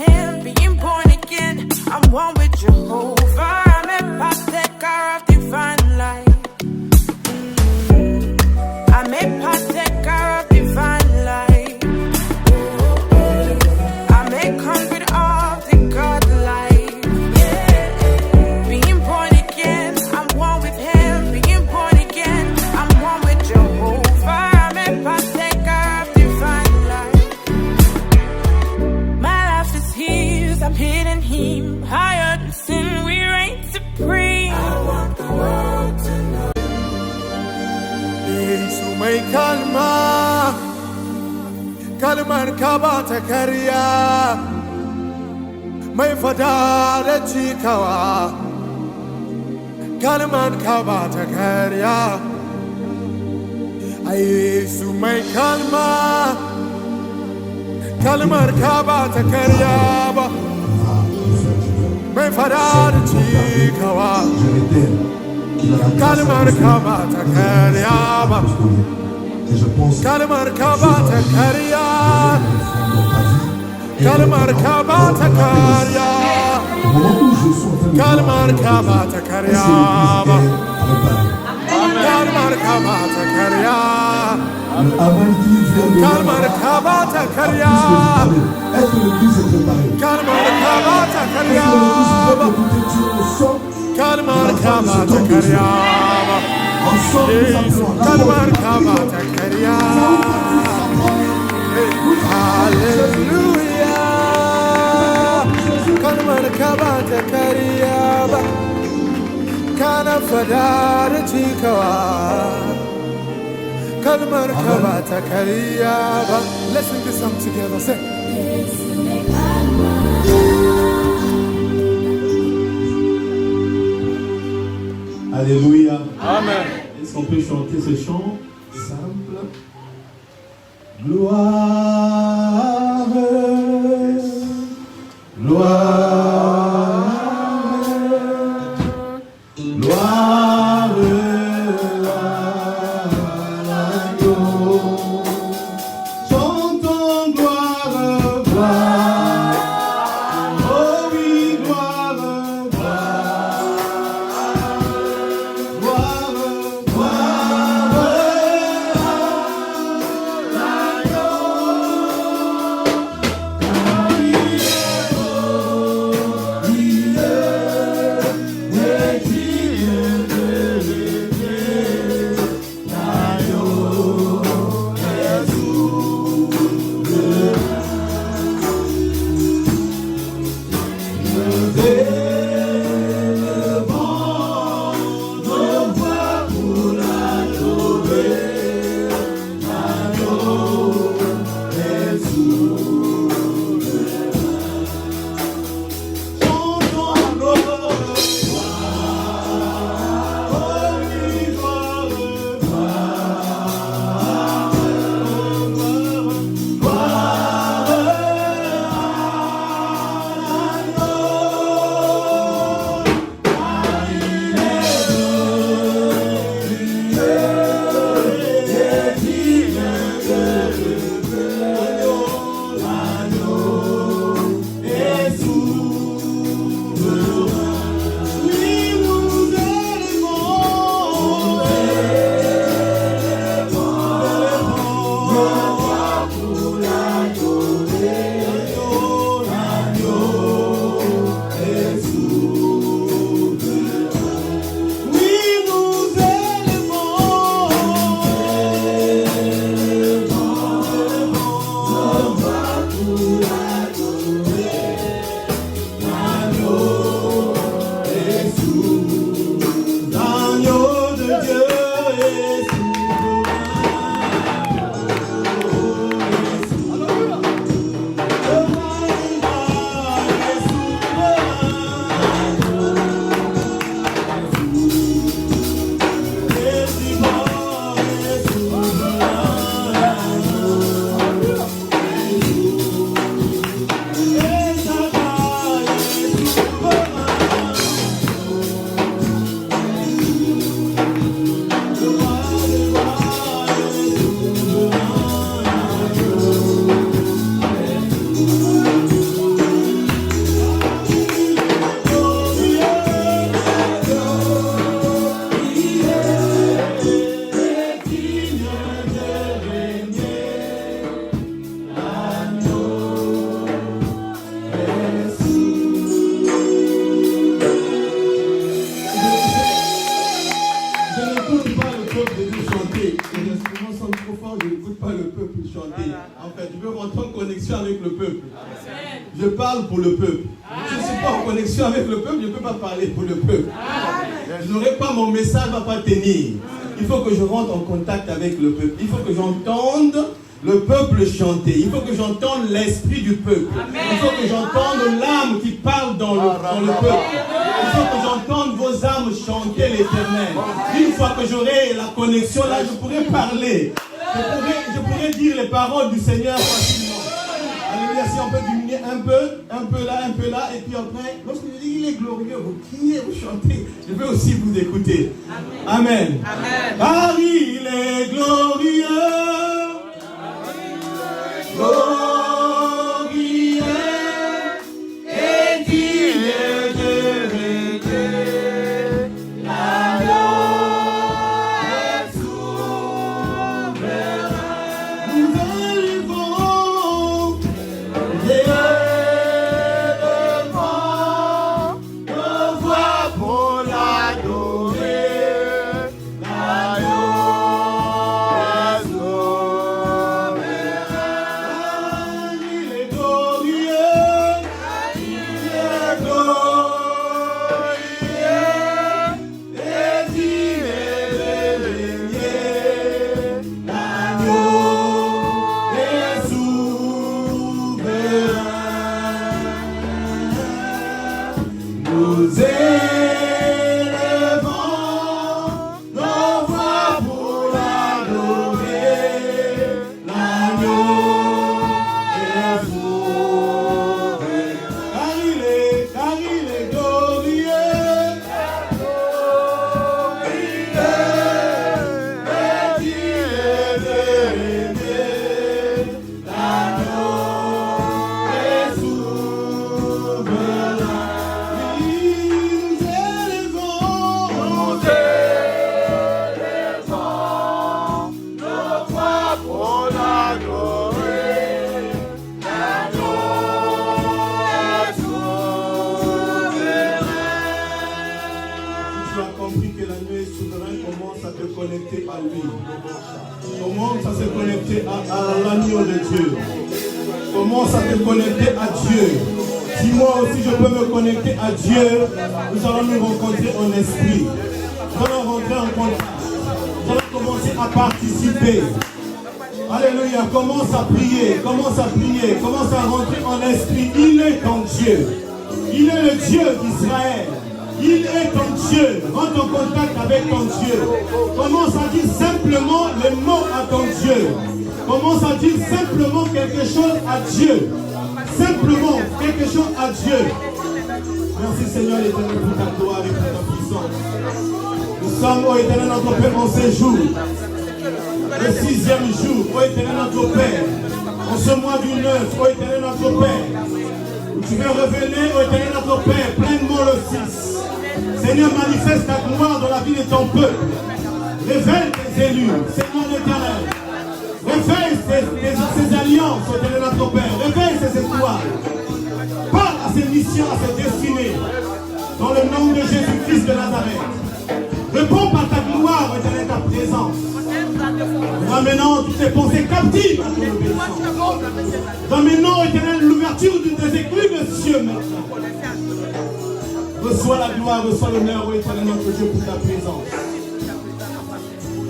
Him, being born again. I'm one with Jehovah. I'm a partaker of divine life. I'm a partaker of divine life. I'm a convert of the God life. Being born again, I'm one with Him. Being born again, I'm one with Jehovah. I'm a partaker of divine life. My life is His, I'm hidden Him. Higher than sin, we reign supreme. I want the world to know. Yesu mai kalma, kalmar ka ba ta kariya, mai fada da cikawa, kalmar ka ba ta kariya. Yesu mai kalma, kalmar ka ba ta kariya ba, mai fada da cikawa. Kalmar kabata karyaba, kalmar kabata karya, kalmar kabata karya, kalmar kabata karyaba, kalmar kabata karya, kalmar kabata karya, kalmar kabata karyaba. Kalmar kabata karyaba, kalmar kabata karyaba. Hallelujah. Kalmar kabata karyaba, kana fadar cikawa. Kalmar kabata karyaba. Let's sing this song together. Say. Alléluia. Amen. Est-ce qu'on peut chanter ce chant simple? Gloire, gloire, gloire à l'agneau. Chantons gloire, gloire. Oh oui, gloire, gloire. Gloire, gloire, n'écoute pas le peuple de Dieu chanter. Les instruments sont trop forts, je n'écoute pas le peuple chanter. En fait, je veux rentrer en connexion avec le peuple. Je parle pour le peuple. Si je ne suis pas en connexion avec le peuple, je ne peux pas parler pour le peuple. Je n'aurai pas, mon message ne va pas tenir. Il faut que je rentre en contact avec le peuple. Il faut que j'entende le peuple chanter. Il faut que j'entende l'esprit du peuple. Il faut que j'entende l'âme qui parle dans le peuple. Il faut que j'entende vos âmes chanter l'Éternel. Une fois que j'aurai la connexion, là, je pourrai parler. Je pourrais dire les paroles du Seigneur facilement. Alléluia, si on peut diminuer un peu là, et puis après, lorsque je dis il est glorieux, vous criez, vous chantez, je veux aussi vous écouter. Amen. Amen. Car il est glorieux. Glorieux et digne de Dieu, l'agneau est souverain. Nous élevons nos voix pour l'adorer, l'agneau est souverain. Nous élevons nos voix pour l'adorer, l'agneau est souverain. Car il est glorieux, et digne de l'aimer, l'agneau est souverain. Connecter à lui. Commence à se connecter à l'agneau de Dieu. Commence à te connecter à Dieu. Si moi aussi je peux me connecter à Dieu, nous allons nous rencontrer en esprit. Nous allons rentrer en contact. Nous allons commencer à participer. Alléluia. Commence à prier. Commence à prier. Commence à rentrer en esprit. Il est ton Dieu. Il est le Dieu d'Israël. Il est ton Dieu. Rentre en contact avec ton Dieu. Commence à dire simplement les mots à ton Dieu. Commence à dire simplement quelque chose à Dieu. Simplement quelque chose à Dieu. Merci Seigneur l'Éternel pour ta gloire et pour ta puissance. Nous sommes, ô Éternel notre Père, en séjour. Le 6e jour, ô Éternel notre Père. En ce mois du 9, ô Éternel notre Père. Tu veux revenir, ô Éternel notre Père, pleinement le 6. Seigneur, manifeste ta gloire dans la vie de ton peuple. Révèle tes élus, Seigneur l'Éternel. Réveille ces alliances, ô Éternel notre Père. Réveille ces espoirs. Parle à ces missions, à ces destinées. Dans le nom de Jésus-Christ de Nazareth. Réponds par ta gloire, ô Éternel, ta présence. Ramenant toutes les pensées captives à ton obéissance. Ramenant, Éternel, l'ouverture des écluses de cieux maintenant. Reçois la gloire, reçois l'honneur, ô Éternel notre Dieu, pour ta présence.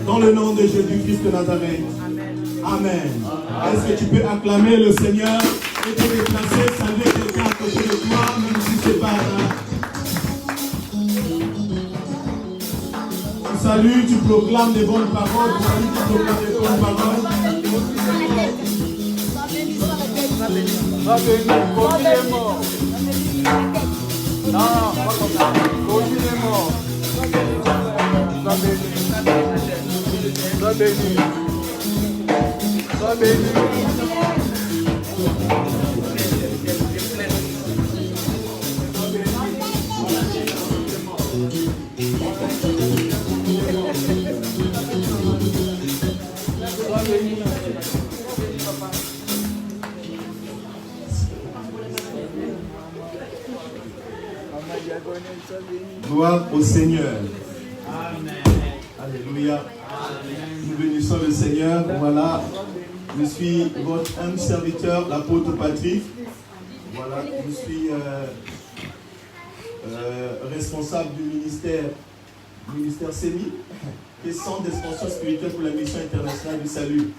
Dans le nom de Jésus-Christ de Nazareth. Amen. Est-ce que tu peux acclamer le Seigneur et te déplacer, saluer quelqu'un à côté de toi, même si c'est pas là. Tu salues, tu proclames des bonnes paroles, tu salues, tu proclames des bonnes paroles. Va venir, Covid est mort. Non, pas comme ça. Covid est mort. Va bénir. Va bénir. Va bénir. Gloire au Seigneur. Amen. Alléluia. Nous bénissons le Seigneur. Voilà. Je suis votre humble serviteur, l'apôtre Patrick. Voilà. Je suis responsable du ministère CEMI, qui est Centre d'expansion spirituelle pour la mission internationale du salut.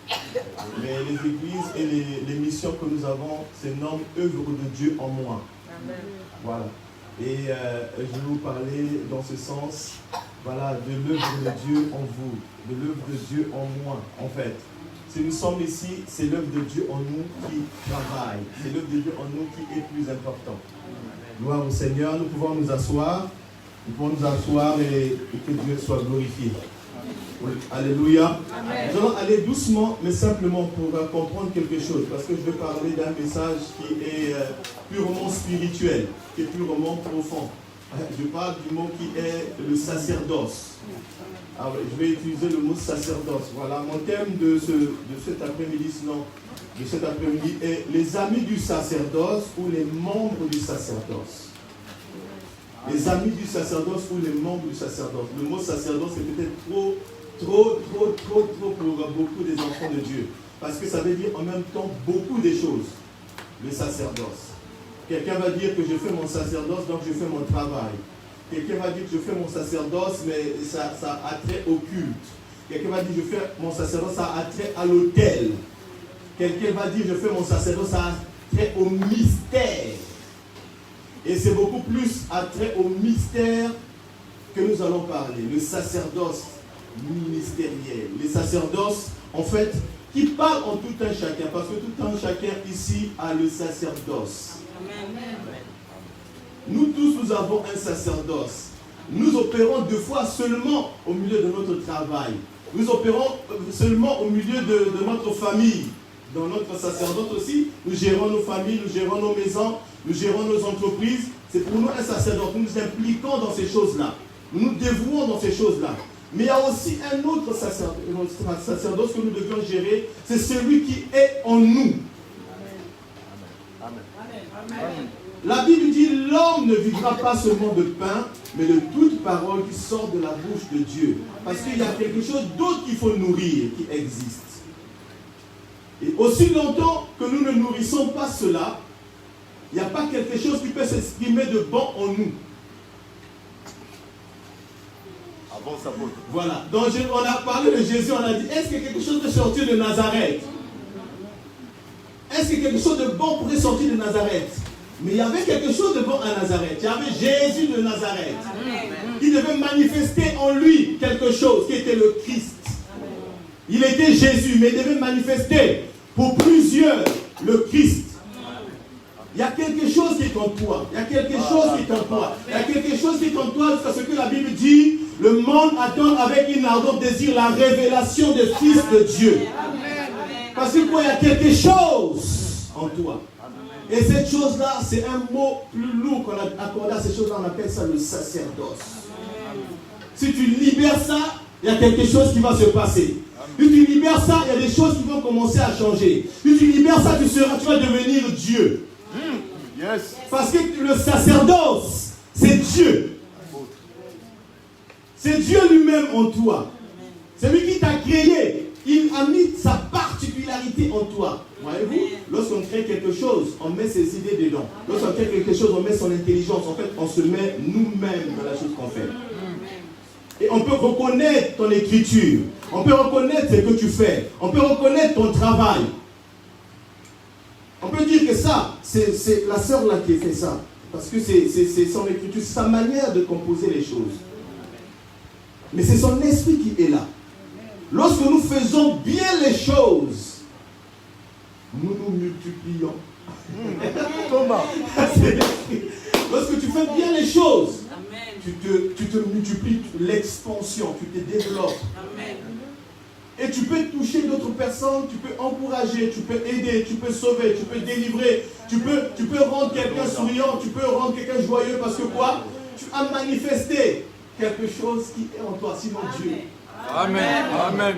Mais les églises et les missions que nous avons se nomment œuvre de Dieu en moi. Voilà. Et je vais vous parler dans ce sens, voilà, de l'œuvre de Dieu en vous, de l'œuvre de Dieu en moi, en fait. Si nous sommes ici, c'est l'œuvre de Dieu en nous qui travaille. C'est l'œuvre de Dieu en nous qui est plus important. Gloire au Seigneur, nous pouvons nous asseoir. Nous pouvons nous asseoir et que Dieu soit glorifié. Alléluia. Nous allons aller doucement, mais simplement pour comprendre quelque chose. Parce que je vais parler d'un message qui est purement spirituel, qui est purement profond. Je parle du mot qui est le sacerdoce. Alors, je vais utiliser le mot sacerdoce. Voilà, mon thème de cet après-midi, est les amis du sacerdoce ou les membres du sacerdoce. Les amis du sacerdoce ou les membres du sacerdoce. Le mot sacerdoce est peut-être trop pour beaucoup des enfants de Dieu. Parce que ça veut dire en même temps beaucoup de choses. Le sacerdoce. Quelqu'un va dire que je fais mon sacerdoce, donc je fais mon travail. Quelqu'un va dire que je fais mon sacerdoce, mais ça a trait au culte. Quelqu'un va dire que je fais mon sacerdoce, ça a trait à l'autel. Quelqu'un va dire que je fais mon sacerdoce, ça a trait au mystère. Et c'est beaucoup plus à trait au mystère que nous allons parler. Le sacerdoce ministériel. Les sacerdoces, en fait, qui parlent en tout un chacun. Parce que tout un chacun ici a le sacerdoce. Nous tous, nous avons un sacerdoce. Nous opérons deux fois seulement au milieu de notre travail. Nous opérons seulement au milieu de notre famille. Dans notre sacerdoce aussi, nous gérons nos familles, nous gérons nos maisons, nous gérons nos entreprises. C'est pour nous un sacerdoce. Nous nous impliquons dans ces choses-là. Nous nous dévouons dans ces choses-là. Mais il y a aussi un autre sacerdoce que nous devions gérer. C'est celui qui est en nous. Amen. La Bible dit, l'homme ne vivra pas seulement de pain, mais de toute parole qui sort de la bouche de Dieu. Parce qu'il y a quelque chose d'autre qu'il faut nourrir, qui existe. Et aussi longtemps que nous ne nourrissons pas cela, il n'y a pas quelque chose qui peut s'exprimer de bon en nous. Voilà. Donc on a parlé de Jésus, on a dit, est-ce que quelque chose peut sortir de Nazareth? Est-ce que quelque chose de bon pourrait sortir de Nazareth? Mais il y avait quelque chose de bon à Nazareth. Il y avait Jésus de Nazareth. Il devait manifester en lui quelque chose qui était le Christ. Il était Jésus, mais il devait manifester pour plusieurs le Christ. Il y a quelque chose qui est en toi. Il y a quelque chose qui est en toi. Il y a quelque chose qui est en toi jusqu'à ce que la Bible dit. Le monde attend avec une ardente désir la révélation du Fils de Dieu. Parce que quoi, il y a quelque chose en toi. Et cette chose-là, c'est un mot plus lourd qu'on a accordé à ces choses-là. On appelle ça le sacerdoce. Si tu libères ça, il y a quelque chose qui va se passer. Si tu libères ça, il y a des choses qui vont commencer à changer. Si tu libères ça, tu vas devenir Dieu. Yes. Parce que le sacerdoce, c'est Dieu. C'est Dieu lui-même en toi. C'est lui qui t'a créé. Il a mis sa particularité en toi. Voyez-vous, lorsqu'on crée quelque chose, on met ses idées dedans. Lorsqu'on crée quelque chose, on met son intelligence. En fait, on se met nous-mêmes dans la chose qu'on fait. Et on peut reconnaître ton écriture. On peut reconnaître ce que tu fais. On peut reconnaître ton travail. On peut dire que ça, c'est la sœur là qui fait ça. Parce que c'est son écriture, c'est sa manière de composer les choses. Mais c'est son esprit qui est là. Lorsque nous faisons bien les choses, nous nous multiplions. Lorsque tu fais bien les choses, tu te multiplies, l'expansion, tu te développes. Et tu peux toucher d'autres personnes, tu peux encourager, tu peux aider, tu peux sauver, tu peux délivrer, tu peux rendre quelqu'un souriant, tu peux rendre quelqu'un joyeux parce que quoi? Tu as manifesté quelque chose qui est en toi, sinon Dieu. Amen. Amen.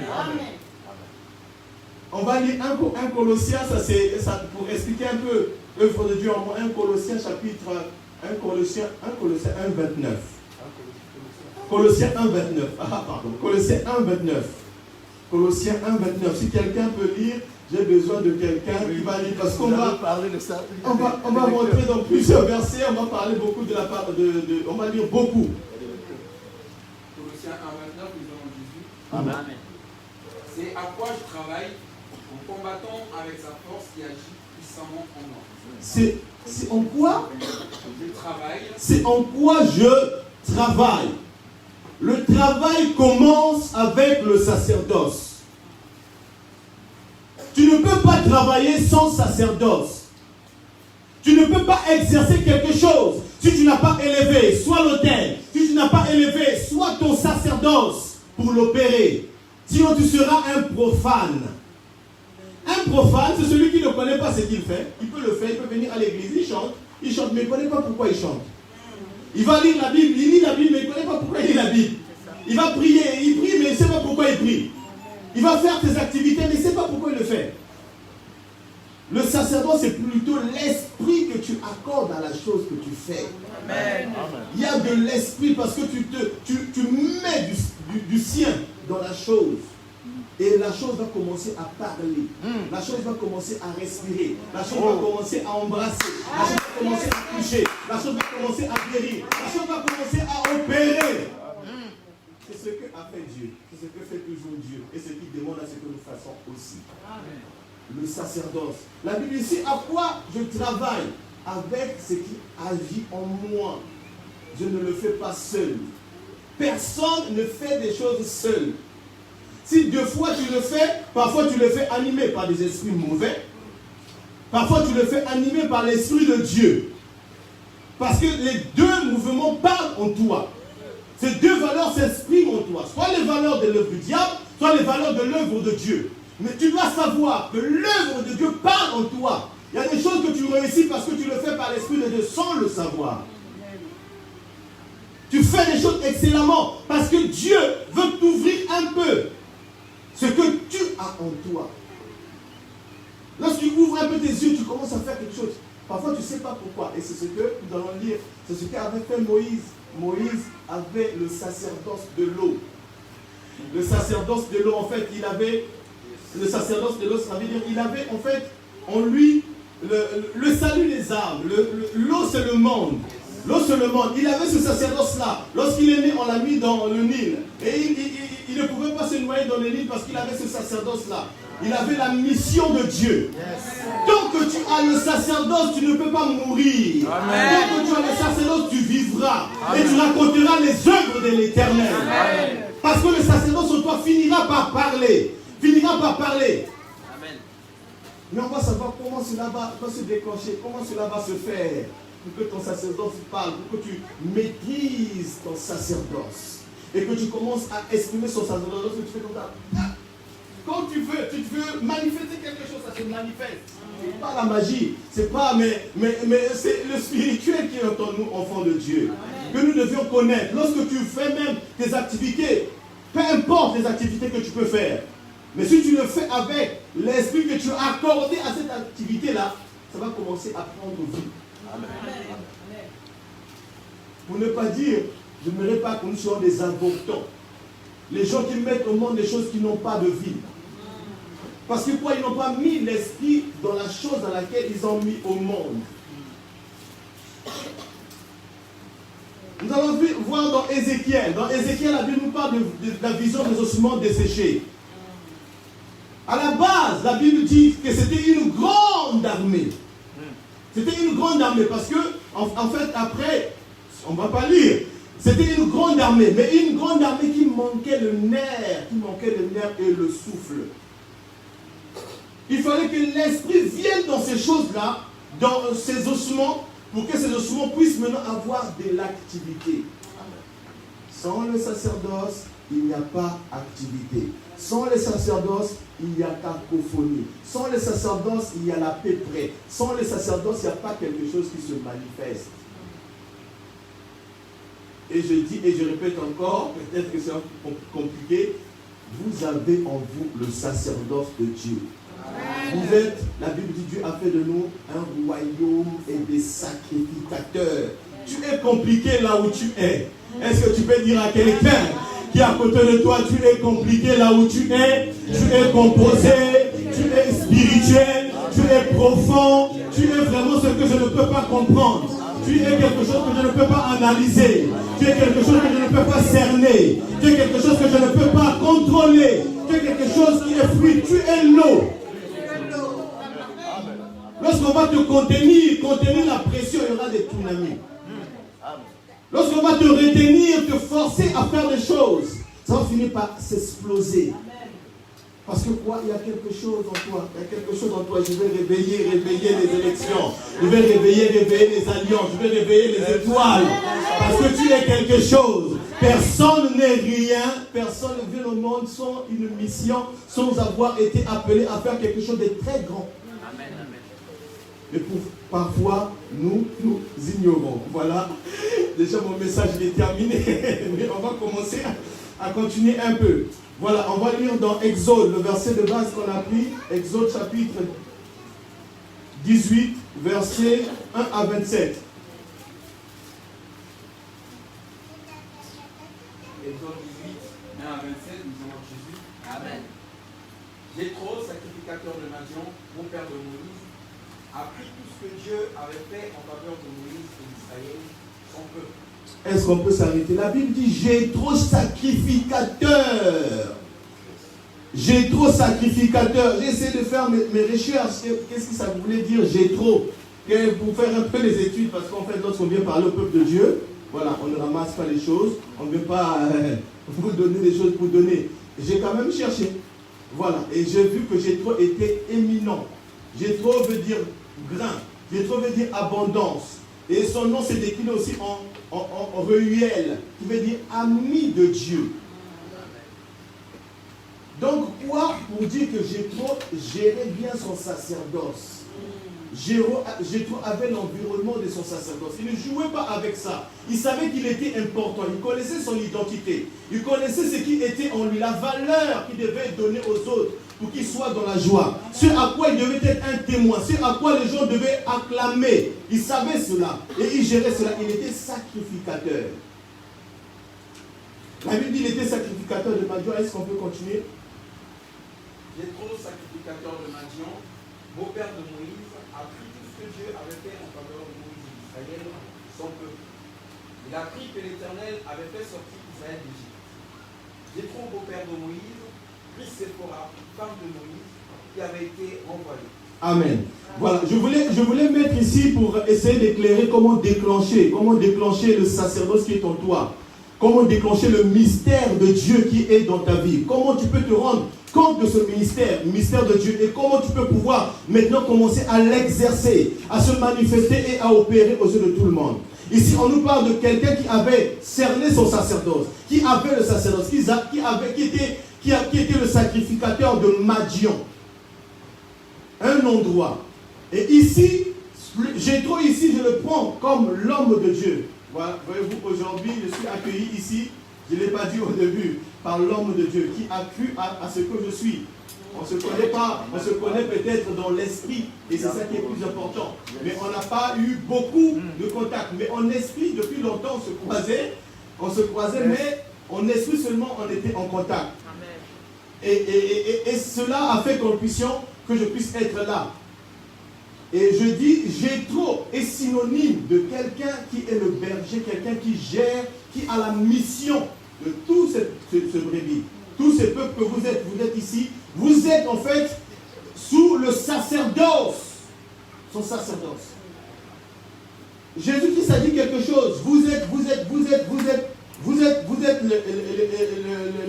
On va lire un Colossiens, ça pour expliquer un peu l'œuvre de Dieu en moi. 1 Colossiens chapitre 1 Colossiens 1, 29. Colossiens 1, 29. Ah, pardon. Colossiens 1, 29. Colossiens 1, 29. Si quelqu'un peut lire, j'ai besoin de quelqu'un qui va lire. Parce qu'on va parler de ça. On va rentrer dans plusieurs versets. On va parler beaucoup de la part on va lire beaucoup. Colossiens 1, 29, nous avons Jésus. Amen. C'est à quoi je travaille en combattant avec sa force qui agit puissamment en moi. C'est en quoi Je travaille. C'est en quoi je travaille. Le travail commence avec le sacerdoce. Tu ne peux pas travailler sans sacerdoce. Tu ne peux pas exercer quelque chose si tu n'as pas élevé soit l'autel, si tu n'as pas élevé soit ton sacerdoce pour l'opérer. Sinon tu seras un profane. Un profane, c'est celui qui ne connaît pas ce qu'il fait. Il peut le faire, il peut venir à l'église, il chante, mais il ne connaît pas pourquoi il chante. Il va lire la Bible, il lit la Bible, mais il ne connaît pas pourquoi il lit la Bible. Il va prier, il prie, mais il ne sait pas pourquoi il prie. Il va faire tes activités, mais il ne sait pas pourquoi il le fait. Le sacerdoce, c'est plutôt l'esprit que tu accordes à la chose que tu fais. Amen. Il y a de l'esprit parce que tu mets du sien dans la chose. Et la chose va commencer à parler. La chose va commencer à respirer. La chose va commencer à embrasser. La chose va commencer à toucher. La chose va commencer à guérir. La chose va commencer à opérer. C'est ce que a fait Dieu. C'est ce que fait toujours Dieu. Et ce qu'il demande à ce que nous fassions aussi. Le sacerdoce. La Bible ici, à quoi je travaille? Avec ce qui agit en moi. Je ne le fais pas seul. Personne ne fait des choses seul. Si deux fois tu le fais, parfois tu le fais animé par des esprits mauvais. Parfois tu le fais animé par l'Esprit de Dieu. Parce que les deux mouvements parlent en toi. Ces deux valeurs s'expriment en toi. Soit les valeurs de l'œuvre du diable, soit les valeurs de l'œuvre de Dieu. Mais tu dois savoir que l'œuvre de Dieu parle en toi. Il y a des choses que tu réussis parce que tu le fais par l'Esprit de Dieu sans le savoir. Tu fais des choses excellemment parce que Dieu veut t'ouvrir un peu ce que tu as en toi. Lorsque tu ouvres un peu tes yeux, tu commences à faire quelque chose. Parfois, tu ne sais pas pourquoi. Et c'est ce que nous allons lire. C'est ce qu'avait fait Moïse. Moïse avait le sacerdoce de l'eau. Le sacerdoce de l'eau, en fait, il avait... Le sacerdoce de l'eau, ça veut dire qu'il avait, en fait, en lui, le salut des âmes. L'eau, c'est le monde. L'eau, c'est le monde. Il avait ce sacerdoce-là. Lorsqu'il est né, on l'a mis dans le Nil. Et il ne pouvait pas se noyer dans le Nil parce qu'il avait ce sacerdoce-là. Il avait la mission de Dieu. Tant que tu as le sacerdoce, tu ne peux pas mourir. Amen. Tant que tu as le sacerdoce, tu vivras. Amen. Et tu raconteras les œuvres de l'Éternel. Parce que le sacerdoce en toi finira par parler. Finira par parler. Amen. Mais on va savoir comment cela va se déclencher, comment cela va se faire. Pour que ton sacerdoce parle, pour que tu maîtrises ton sacerdoce. Et que tu commences à exprimer son sacerdoce, que tu fais comme ça. Quand tu veux manifester quelque chose, ça se manifeste. C'est pas la magie, c'est pas, mais c'est le spirituel qui est en nous, enfant de Dieu. Amen. Que nous devions connaître. Lorsque tu fais même tes activités, peu importe les activités que tu peux faire, mais si tu le fais avec l'esprit que tu as accordé à cette activité-là, ça va commencer à prendre vie. Amen. Pour ne pas dire, je n'aimerais pas que nous soyons des avortants. Les gens qui mettent au monde des choses qui n'ont pas de vie. Parce que quoi, ils n'ont pas mis l'esprit dans la chose dans laquelle ils ont mis au monde. Nous allons voir dans Ézéchiel. Dans Ézéchiel, la Bible nous parle de la vision des ossements desséchés. À la base, la Bible dit que c'était une grande armée. C'était une grande armée parce que, en fait, après, on ne va pas lire. C'était une grande armée, mais une grande armée qui manquait le nerf, et le souffle. Il fallait que l'esprit vienne dans ces choses-là, dans ces ossements, pour que ces ossements puissent maintenant avoir de l'activité. Sans le sacerdoce, il n'y a pas activité. Sans le sacerdoce, il y a cacophonie. Sans le sacerdoce, il y a la paix près. Sans le sacerdoce, il n'y a pas quelque chose qui se manifeste. Et je dis et je répète encore, peut-être que c'est un peu compliqué, vous avez en vous le sacerdoce de Dieu. Amen. Vous êtes, la Bible dit, Dieu a fait de nous un royaume et des sacrificateurs. Tu es compliqué là où tu es. Est-ce que tu peux dire à quelqu'un qui est à côté de toi, tu es compliqué là où tu es composé, tu es spirituel, tu es profond, tu es vraiment ce que je ne peux pas comprendre. Tu es quelque chose que je ne peux pas analyser. Tu es quelque chose que je ne peux pas cerner. Tu es quelque chose que je ne peux pas contrôler. Tu es quelque chose qui est fluide. Tu es l'eau. Lorsqu'on va te contenir la pression, il y aura des tsunamis. Lorsqu'on va te retenir, te forcer à faire des choses, ça va finir par s'exploser. Parce que quoi? Il y a quelque chose en toi. Il y a quelque chose en toi. Je vais réveiller les élections. Je vais réveiller les alliances. Je vais réveiller les étoiles. Parce que tu es quelque chose. Personne n'est rien. Personne ne vient au monde sans une mission, sans avoir été appelé à faire quelque chose de très grand. Mais parfois, nous ignorons. Voilà. Déjà, mon message est terminé. Mais on va commencer à continuer un peu. Voilà, on va lire dans Exode, le verset de base qu'on a pris. Exode chapitre 18, versets 1 à 27. Exode 18, 1 à 27, nous avons Jésus. Amen. Jéthro, sacrificateur de Madian, mon père de Moïse, a pris tout ce que Dieu avait fait en faveur de Moïse et d'Israël, son peuple. Est-ce qu'on peut s'arrêter? La Bible dit Jéthro sacrificateur. Jéthro sacrificateur. J'ai essayé de faire mes recherches. Qu'est-ce que ça voulait dire Jéthro? Pour faire un peu les études, parce qu'en fait, lorsqu'on vient parler au peuple de Dieu, voilà, on ne ramasse pas les choses, on ne vient pas vous donner des choses pour donner. J'ai quand même cherché. Voilà, et j'ai vu que Jéthro était éminent. Jéthro veut dire grain. Jéthro veut dire abondance. Et son nom s'est décliné aussi en Reuel, qui veut dire ami de Dieu. Donc, quoi pour dire que Jéthro gérait bien son sacerdoce? Jéthro avait l'environnement de son sacerdoce. Il ne jouait pas avec ça. Il savait qu'il était important. Il connaissait son identité. Il connaissait ce qui était en lui, la valeur qu'il devait donner aux autres pour qu'ils soient dans la joie. Ce à quoi il devait être un témoin. Ce à quoi les gens devaient acclamer. Il savait cela. Et il gérait cela. Il était sacrificateur. La Bible dit qu'il était sacrificateur de Madian. Est-ce qu'on peut continuer? Jéthro, sacrificateur de Madian, beau-père de Moïse, a pris tout ce que Dieu avait fait en faveur de Moïse et d'Israël, son peuple. Il a pris que l'Éternel avait fait sortir Israël d'Égypte. Jéthro, beau-père de Moïse, prit Séphora, femme de Moïse, qui avait été renvoyée. Amen. Voilà, je voulais mettre ici pour essayer d'éclairer comment déclencher le sacerdoce qui est en toi. Comment déclencher le mystère de Dieu qui est dans ta vie. Comment tu peux te rendre compte de ce mystère de Dieu, et comment tu peux pouvoir maintenant commencer à l'exercer, à se manifester et à opérer aux yeux de tout le monde. Ici, on nous parle de quelqu'un qui avait cerné son sacerdoce, qui avait le sacerdoce, qui était le sacrificateur de Madian. Un endroit. Et ici, Jéthro ici, je le prends comme l'homme de Dieu. Voilà, voyez-vous, aujourd'hui, je suis accueilli ici, je ne l'ai pas dit au début, par l'homme de Dieu qui a cru à ce que je suis. On ne se connaît pas, on se connaît peut-être dans l'esprit, et c'est ça qui est plus important. Mais on n'a pas eu beaucoup de contacts. Mais en esprit, depuis longtemps, on se croisait, mais en esprit seulement, on était en contact. Et cela a fait que je puisse être là. Et je dis, Jéthro est synonyme de quelqu'un qui est le berger, quelqu'un qui gère, qui a la mission de tout ce brebis. Tous ces peuples que vous êtes ici, vous êtes en fait sous le sacerdoce. Son sacerdoce. Jésus-Christ a dit quelque chose. Vous êtes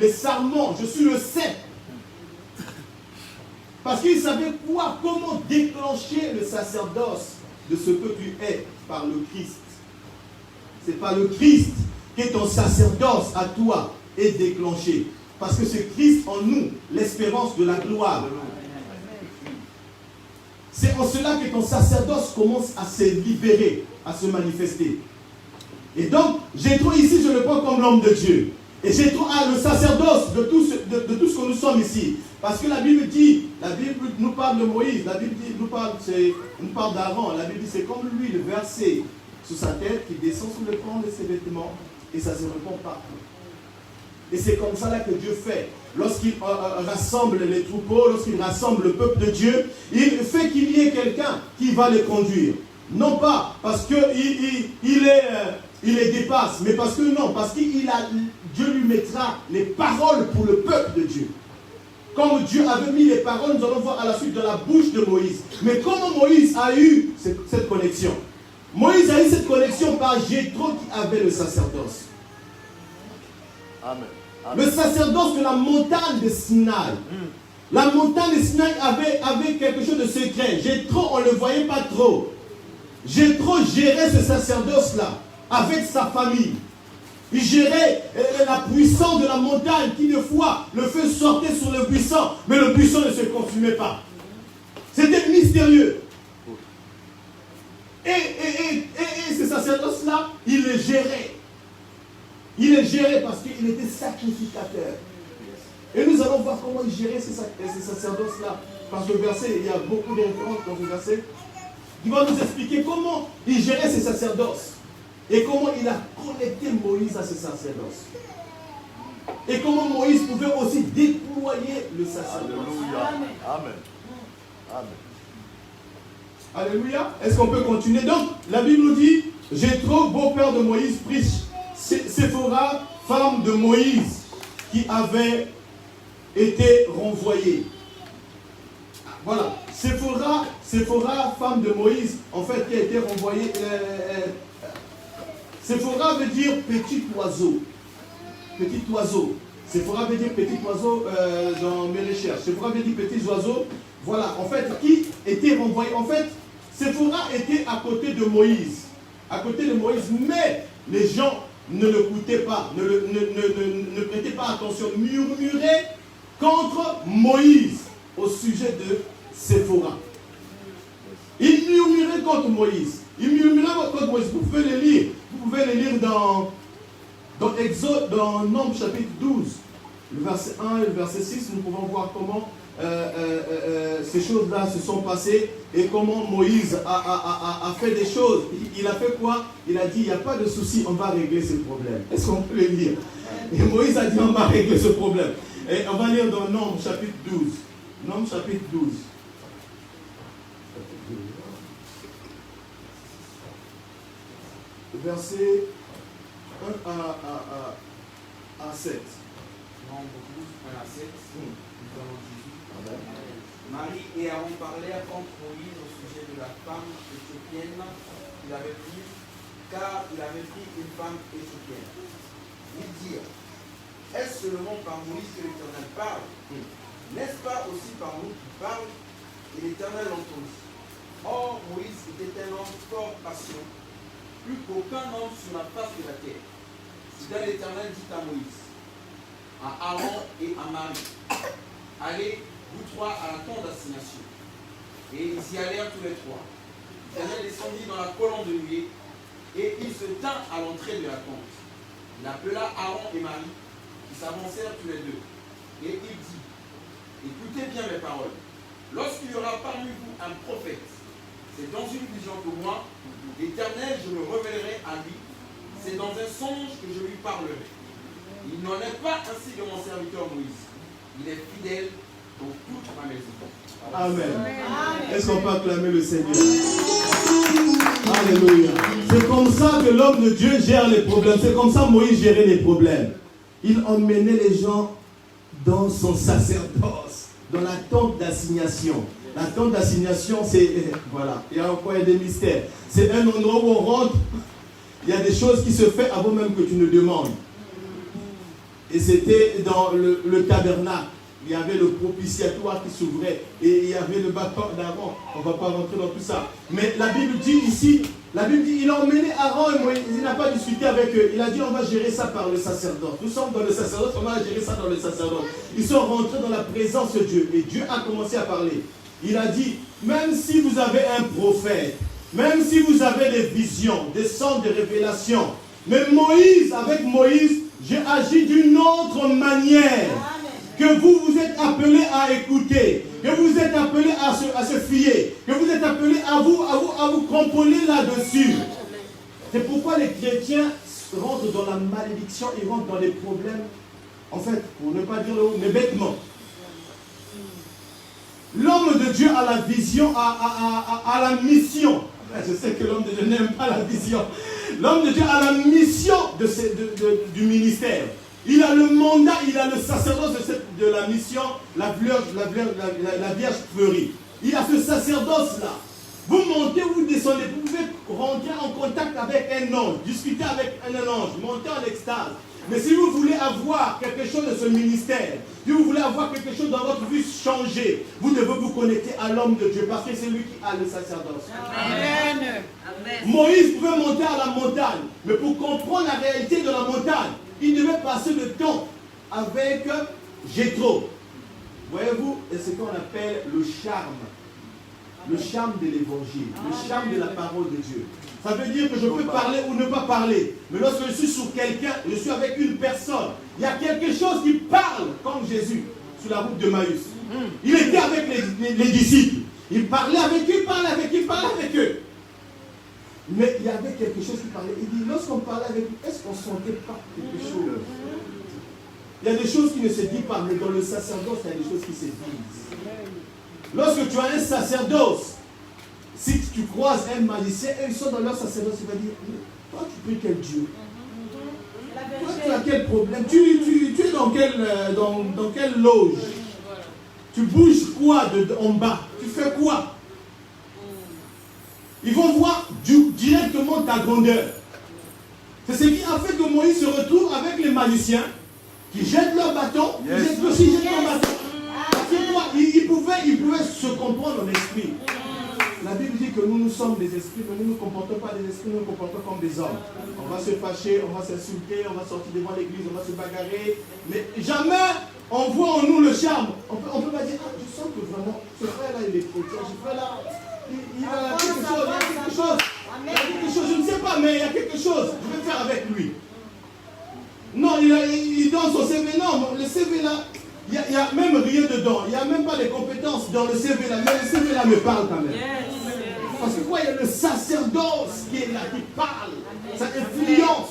les sarments. Je suis le cep. Parce qu'il savait comment déclencher le sacerdoce de ce que tu es par le Christ. C'est par le Christ que ton sacerdoce à toi est déclenché. Parce que c'est Christ en nous, l'espérance de la gloire. C'est en cela que ton sacerdoce commence à se libérer, à se manifester. Et donc, Jéthro ici, je le prends comme l'homme de Dieu. Et Jéthro a le sacerdoce de tout ce que nous sommes ici. Parce que la Bible nous parle de Moïse, la Bible nous parle d'Aaron. La Bible dit c'est comme lui le verset sous sa tête qui descend sous le pan de ses vêtements. et ça se répand partout. Et c'est comme ça là que Dieu fait. Lorsqu'il rassemble les troupeaux, lorsqu'il rassemble le peuple de Dieu, il fait qu'il y ait quelqu'un qui va les conduire. Non pas parce qu'il les dépasse, mais parce que non, parce que Dieu lui mettra les paroles pour le peuple de Dieu. Comme Dieu avait mis les paroles, nous allons voir à la suite dans la bouche de Moïse. Mais comment Moïse a eu cette connexion? Moïse a eu cette connexion par Jéthro qui avait le sacerdoce. Amen. Le sacerdoce de la montagne de Sinaï. La montagne de Sinaï avait quelque chose de secret. Jéthro, on ne le voyait pas trop. Jéthro gérait ce sacerdoce-là avec sa famille. Il gérait la puissance de la montagne qui, des fois, le feu sortait sur le buisson, mais le buisson ne se consumait pas. C'était mystérieux. Et ce sacerdoce-là, il le gérait. Il les gérait parce qu'il était sacrificateur. Et nous allons voir comment il gérait ces sacerdoces-là. Parce que le verset, il y a beaucoup de références dans ce verset. Il va nous expliquer comment il gérait ces sacerdoces. Et comment il a connecté Moïse à ces sacerdoces. Et comment Moïse pouvait aussi déployer le sacerdoce. Alléluia. Amen. Amen. Alléluia. Est-ce qu'on peut continuer? Donc, la Bible nous dit, Jéthro, beau-père de Moïse, prit Séphora, femme de Moïse, qui avait été renvoyée. Voilà. Séphora, femme de Moïse, en fait, qui a été renvoyée. Séphora veut dire petit oiseau. Petit oiseau. Séphora veut dire petit oiseau dans mes recherches. Séphora veut dire petits oiseaux. Voilà. En fait, qui était renvoyé? En fait, Séphora était à côté de Moïse. À côté de Moïse. Mais les gens ne l'écoutaient pas. Ne prêtaient pas attention. Murmuraient contre Moïse au sujet de Séphora. Ils murmuraient contre Moïse. Ils murmuraient contre Moïse. Vous pouvez les lire. Vous pouvez les lire dans Exode, dans Nombre chapitre 12, le verset 1 et le verset 6. Nous pouvons voir comment ces choses-là se sont passées et comment Moïse a fait des choses. Il a fait quoi? Il a dit, il n'y a pas de souci, on va régler ce problème. Est-ce qu'on peut le lire? Et Moïse a dit, on va régler ce problème. Et on va lire dans Nombre chapitre 12. Nombre chapitre 12. Verset 1 à 7. Nombre 12, 1 à 7. Nous allons Jésus. Marie et Aaron parlèrent contre Moïse au sujet de la femme éthiopienne qu'il avait prise, car il avait pris une femme éthiopienne. Ils dirent, est-ce seulement par Moïse que l'Éternel parle? N'est-ce pas aussi par nous qui parle? Et l'Éternel l'entendit. Or, Moïse était un homme fort patient, plus qu'aucun homme sur la face de la terre. C'est là l'Éternel dit à Moïse, à Aaron et à Marie, allez, vous trois, à la tente d'assignation. Et ils y allèrent tous les trois. L'Éternel descendit dans la colonne de nuée, et il se tint à l'entrée de la tente. Il appela Aaron et Marie, qui s'avancèrent tous les deux. Et il dit, écoutez bien mes paroles. Lorsqu'il y aura parmi vous un prophète, c'est dans une vision que moi, l'Éternel, je me révélerai à lui. C'est dans un songe que je lui parlerai. Il n'en est pas ainsi de mon serviteur Moïse. Il est fidèle dans toute ma maison. Amen. Est-ce qu'on peut acclamer le Seigneur? Alléluia. C'est comme ça que l'homme de Dieu gère les problèmes. C'est comme ça que Moïse gérait les problèmes. Il emmenait les gens dans son sacerdoce, dans la tente d'assignation. La tente d'assignation, c'est... Voilà, il y a encore des mystères. C'est un endroit où on rentre, il y a des choses qui se font avant même que tu ne demandes. Et c'était dans le tabernacle. Il y avait le propitiatoire qui s'ouvrait. Et il y avait le bâton d'Aaron. On ne va pas rentrer dans tout ça. Mais la Bible dit ici, la Bible dit, il a emmené Aaron et Moïse. Il n'a pas discuté avec eux. Il a dit, on va gérer ça par le sacerdoce. Nous sommes dans le sacerdoce, on va gérer ça dans le sacerdoce. Ils sont rentrés dans la présence de Dieu. Et Dieu a commencé à parler. Il a dit, même si vous avez un prophète, même si vous avez des visions, des sons de révélation, mais Moïse, avec Moïse, j'ai agi d'une autre manière. Que vous êtes appelés à écouter, que vous êtes appelés à se fier, que vous êtes appelés à vous cramponner là-dessus. C'est pourquoi les chrétiens rentre dans la malédiction, il rentre dans les problèmes, en fait, pour ne pas dire le mot, mais bêtement. L'homme de Dieu a la vision, a la mission. Je sais que l'homme de Dieu n'aime pas la vision. L'homme de Dieu a la mission du ministère. Il a le mandat, il a le sacerdoce de la mission, la Vierge fleurie. Il a ce sacerdoce-là. Vous montez, vous descendez, vous pouvez rentrer en contact avec un ange, discuter avec un ange, monter en extase. Mais si vous voulez avoir quelque chose de ce ministère, si vous voulez avoir quelque chose dans votre vie changer, vous devez vous connecter à l'homme de Dieu parce que c'est lui qui a le sacerdoce. Amen. Moïse pouvait monter à la montagne, mais pour comprendre la réalité de la montagne, il devait passer le temps avec Jéthro. Voyez-vous, c'est ce qu'on appelle le charme. Le charme de l'évangile, le charme de la parole de Dieu. Ça veut dire que je peux parler ou ne pas parler. Mais lorsque je suis sur quelqu'un, je suis avec une personne, il y a quelque chose qui parle comme Jésus sur la route de Maüs. Il était avec les disciples. Il parlait avec eux, il parlait avec eux. Mais il y avait quelque chose qui parlait. Il dit, lorsqu'on parlait avec eux, est-ce qu'on ne sentait pas quelque chose? Il y a des choses qui ne se disent pas, mais dans le sacerdoce, il y a des choses qui se disent. Lorsque tu as un sacerdoce, si tu croises un magicien et ils sont dans leur sacerdoce, il va dire, toi tu pries quel Dieu? Toi tu as quel problème? Tu es dans quelle loge? Tu bouges quoi en bas? Tu fais quoi? Ils vont voir directement ta grandeur. C'est ce qui a fait que Moïse se retrouve avec les magiciens qui jettent leur bâton, ils jettent aussi leur bâton. Il pouvait se comprendre en esprit. La Bible dit que nous sommes des esprits, mais nous ne nous comportons pas des esprits, nous nous comportons comme des hommes. On va se fâcher, on va s'insulter, on va sortir devant l'église, on va se bagarrer. Mais jamais on voit en nous le charme. On peut pas dire, je sens que vraiment, ce frère-là, il est chrétien, ce frère-là, il a quelque chose, je ne sais pas, mais il y a quelque chose, je vais faire avec lui. Non, il donne son CV, non, le CV là, il n'y a même rien dedans, il n'y a même pas les compétences dans le CV là, mais le CV là me parle quand même. Parce que quoi, il y a le sacerdoce qui est là, qui parle, ça influence.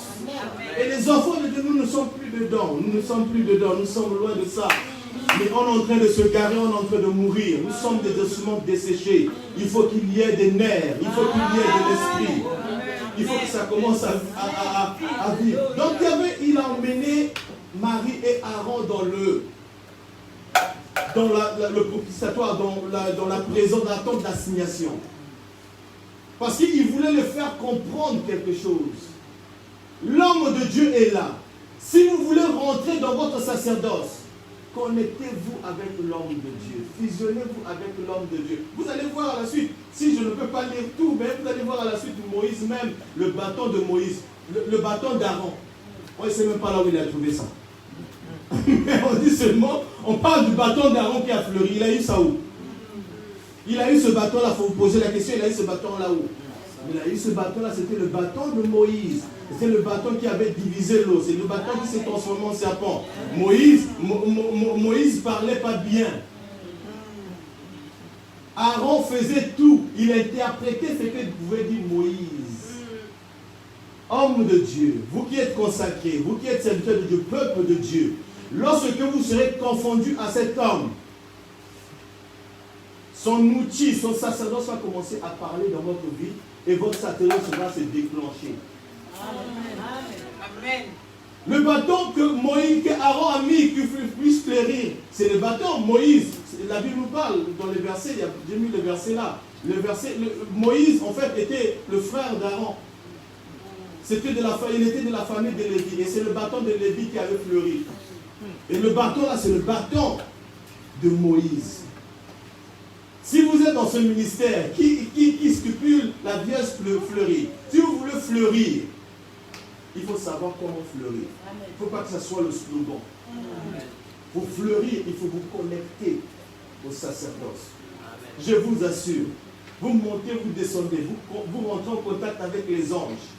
Et les enfants de Dieu, nous ne sommes plus dedans, nous sommes loin de ça. Mais on est en train de se garer, on est en train de mourir. Nous sommes des ossements desséchés. Il faut qu'il y ait des nerfs, il faut qu'il y ait de l'esprit. Il faut que ça commence à vivre. Donc il a emmené Marie et Aaron dans le propitiatoire, dans la présence, dans la tente d'assignation. Parce qu'il voulait le faire comprendre quelque chose. L'homme de Dieu est là. Si vous voulez rentrer dans votre sacerdoce, connectez-vous avec l'homme de Dieu. Fusionnez-vous avec l'homme de Dieu. Vous allez voir à la suite, si je ne peux pas lire tout, mais vous allez voir à la suite Moïse même, le bâton de Moïse, le bâton d'Aaron. On ne sait même pas là où il a trouvé ça. Mais on dit seulement, on parle du bâton d'Aaron qui a fleuri. Il a eu ça où? Il a eu ce bâton-là, il faut vous poser la question, il a eu ce bâton-là où? Il a eu ce bâton-là, c'était le bâton de Moïse. C'est le bâton qui avait divisé l'eau. C'est le bâton qui s'est transformé en serpent. Moïse ne parlait pas bien. Aaron faisait tout. Il interprétait ce que pouvait dire Moïse. Homme de Dieu, vous qui êtes consacrés, vous qui êtes serviteurs de Dieu, peuple de Dieu, lorsque vous serez confondus à cet homme, son outil, son sacerdoce va commencer à parler dans votre vie et votre sacerdoce va se déclencher. Amen. Le bâton que Aaron a mis, qui puisse fleurir, c'est le bâton. Moïse, la Bible nous parle dans les versets, j'ai mis le verset là. Moïse, en fait, était le frère d'Aaron. Il était de la famille de Lévi. Et c'est le bâton de Lévi qui avait fleuri. Et le bâton là, c'est le bâton de Moïse. Si vous êtes dans ce ministère qui stipule la Vierge fleurie, si vous voulez fleurir, il faut savoir comment fleurir. Il ne faut pas que ce soit le slogan. Pour fleurir, il faut vous connecter au sacerdoce. Je vous assure, vous montez, vous descendez, vous rentrez en contact avec les anges.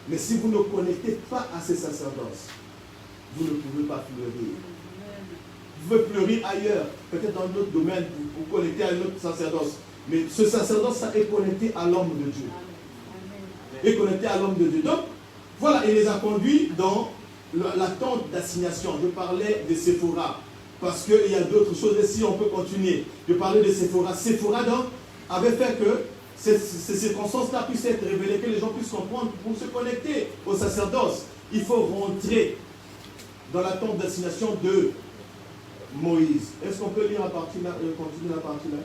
Mais si vous ne connectez pas à ces sacerdoces, vous ne pouvez pas fleurir. Vous pouvez fleurir ailleurs, peut-être dans d'autres domaines, vous connecter à un autre sacerdoce. Mais ce sacerdoce, ça est connecté à l'homme de Dieu. Et connecté à l'homme de Dieu. Donc, Voilà, il les a conduits dans la tente d'assignation. Je parlais de Séphora, parce qu'il y a d'autres choses ici, on peut continuer. Je parlais de Séphora. Séphora, donc, avait fait que ces circonstances-là puissent être révélées, que les gens puissent comprendre pour se connecter au sacerdoce. Il faut rentrer dans la tente d'assignation de Moïse. Est-ce qu'on peut lire la partie là, continuer la partie là?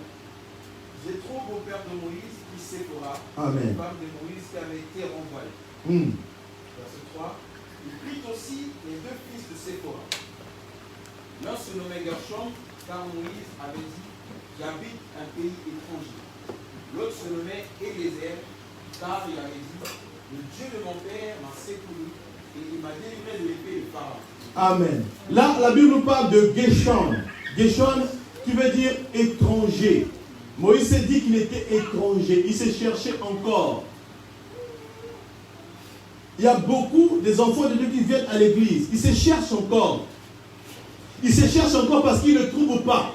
Jéthro, beau-père de Moïse, qui Séphora, Amen. femme de Moïse qui avait été renvoyée. Verset 3. Il prit aussi les deux fils de Séphora. L'un se nommait Gershom, car Moïse avait dit, j'habite un pays étranger. L'autre se nommait Eliezer, car il avait dit, le Dieu de mon père m'a secouru et il m'a délivré de l'épée de Pharaon. Amen. Là, la Bible nous parle de Gershom. Gershom qui veut dire étranger. Moïse s'est dit qu'il était étranger. Il s'est cherché encore. Il y a beaucoup des enfants de Dieu qui viennent à l'église. Ils se cherchent encore. Ils se cherchent encore parce qu'ils ne trouvent pas.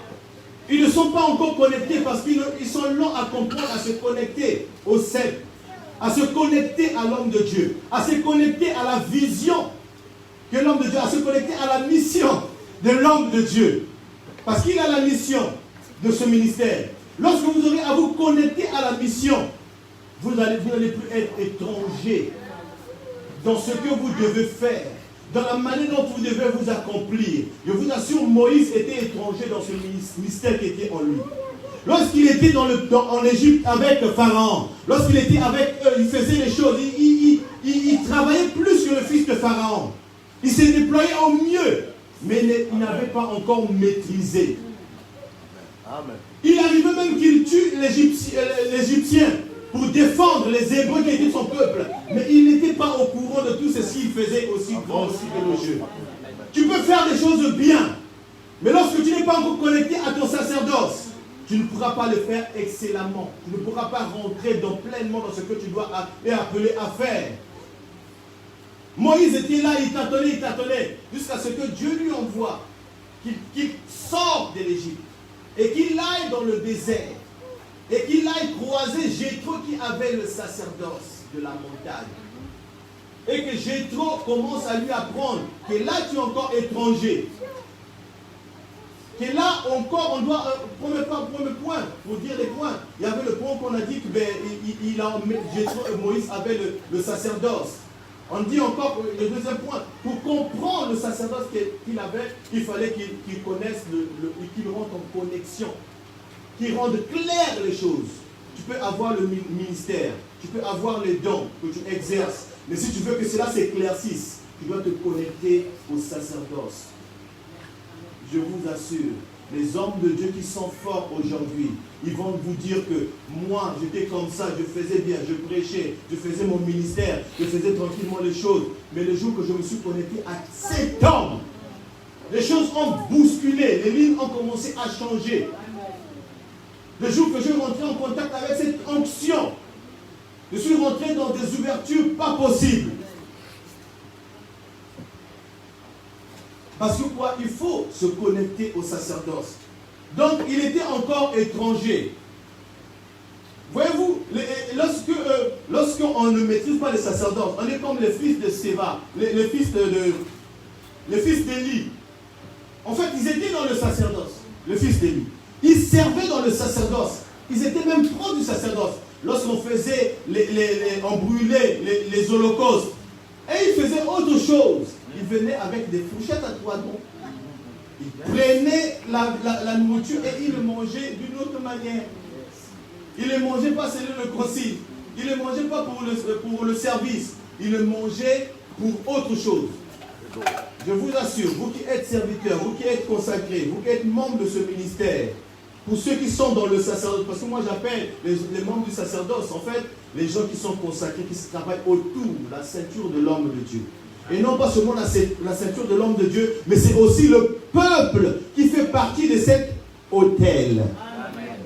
Ils ne sont pas encore connectés parce qu'ils sont lents à comprendre, à se connecter au ciel, à se connecter à l'homme de Dieu, à se connecter à la vision que l'homme de Dieu, à se connecter à la mission de l'homme de Dieu. Parce qu'il a la mission de ce ministère. Lorsque vous aurez à vous connecter à la mission, vous n'allez plus être étranger dans ce que vous devez faire, dans la manière dont vous devez vous accomplir. Je vous assure, Moïse était étranger dans ce mystère qui était en lui. Lorsqu'il était en Égypte avec Pharaon, lorsqu'il était avec eux, il faisait les choses, il travaillait plus que le fils de Pharaon. Il s'est déployé au mieux, mais il n'avait pas encore maîtrisé. Amen. Il arrivait même qu'il tue l'Égyptien pour défendre les Hébreux qui étaient son peuple. Mais il n'était pas au courant de tout ceci, il faisait aussi grand, aussi élogieux. Tu peux faire des choses bien, mais lorsque tu n'es pas encore connecté à ton sacerdoce, tu ne pourras pas le faire excellemment. Tu ne pourras pas rentrer pleinement dans ce que tu dois être appelé à faire. Moïse était là, il tâtonnait, jusqu'à ce que Dieu lui envoie, qu'il sorte de l'Égypte, et qu'il aille dans le désert, et qu'il aille croiser Jéthro qui avait le sacerdoce de la montagne. Et que Jéthro commence à lui apprendre que là tu es encore étranger. Que là encore on doit, premier point, pour dire les points, il y avait le point qu'on a dit que Moïse avait le sacerdoce. On dit encore le deuxième point, pour comprendre le sacerdoce qu'il avait, il fallait qu'il connaisse, qu'il rentre en connexion, qu'il rende clair les choses. Tu peux avoir le ministère, tu peux avoir les dons que tu exerces, mais si tu veux que cela s'éclaircisse, tu dois te connecter au sacerdoce. Je vous assure, les hommes de Dieu qui sont forts aujourd'hui, ils vont vous dire que moi, j'étais comme ça, je faisais bien, je prêchais, je faisais mon ministère, je faisais tranquillement les choses. Mais le jour que je me suis connecté à cet homme, les choses ont bousculé, les lignes ont commencé à changer. Le jour que je suis rentré en contact avec cette onction, je suis rentré dans des ouvertures pas possibles. Parce que quoi? Il faut se connecter au sacerdoce. Donc, il était encore étranger. Voyez-vous, lorsqu'on ne maîtrise pas le sacerdoce, on est comme les fils de Séva, les fils d'Élie. En fait, ils étaient dans le sacerdoce, le fils d'Élie. Ils servaient dans le sacerdoce. Ils étaient même proches du sacerdoce. Lorsqu'on faisait, on brûlait les holocaustes, et ils faisaient autre chose. Ils venaient avec des fourchettes à trois dents. Ils prenaient la nourriture et ils le mangeaient d'une autre manière. Ils ne le mangeaient pas selon le consigne. Ils ne le mangeaient pas pour le service. Ils le mangeaient pour autre chose. Je vous assure, vous qui êtes serviteurs, vous qui êtes consacrés, vous qui êtes membres de ce ministère, pour ceux qui sont dans le sacerdoce, parce que moi j'appelle les membres du sacerdoce, en fait, les gens qui sont consacrés, qui travaillent autour de la ceinture de l'homme de Dieu. Et non pas seulement la ceinture de l'homme de Dieu, mais c'est aussi le peuple qui fait partie de cet autel. Amen.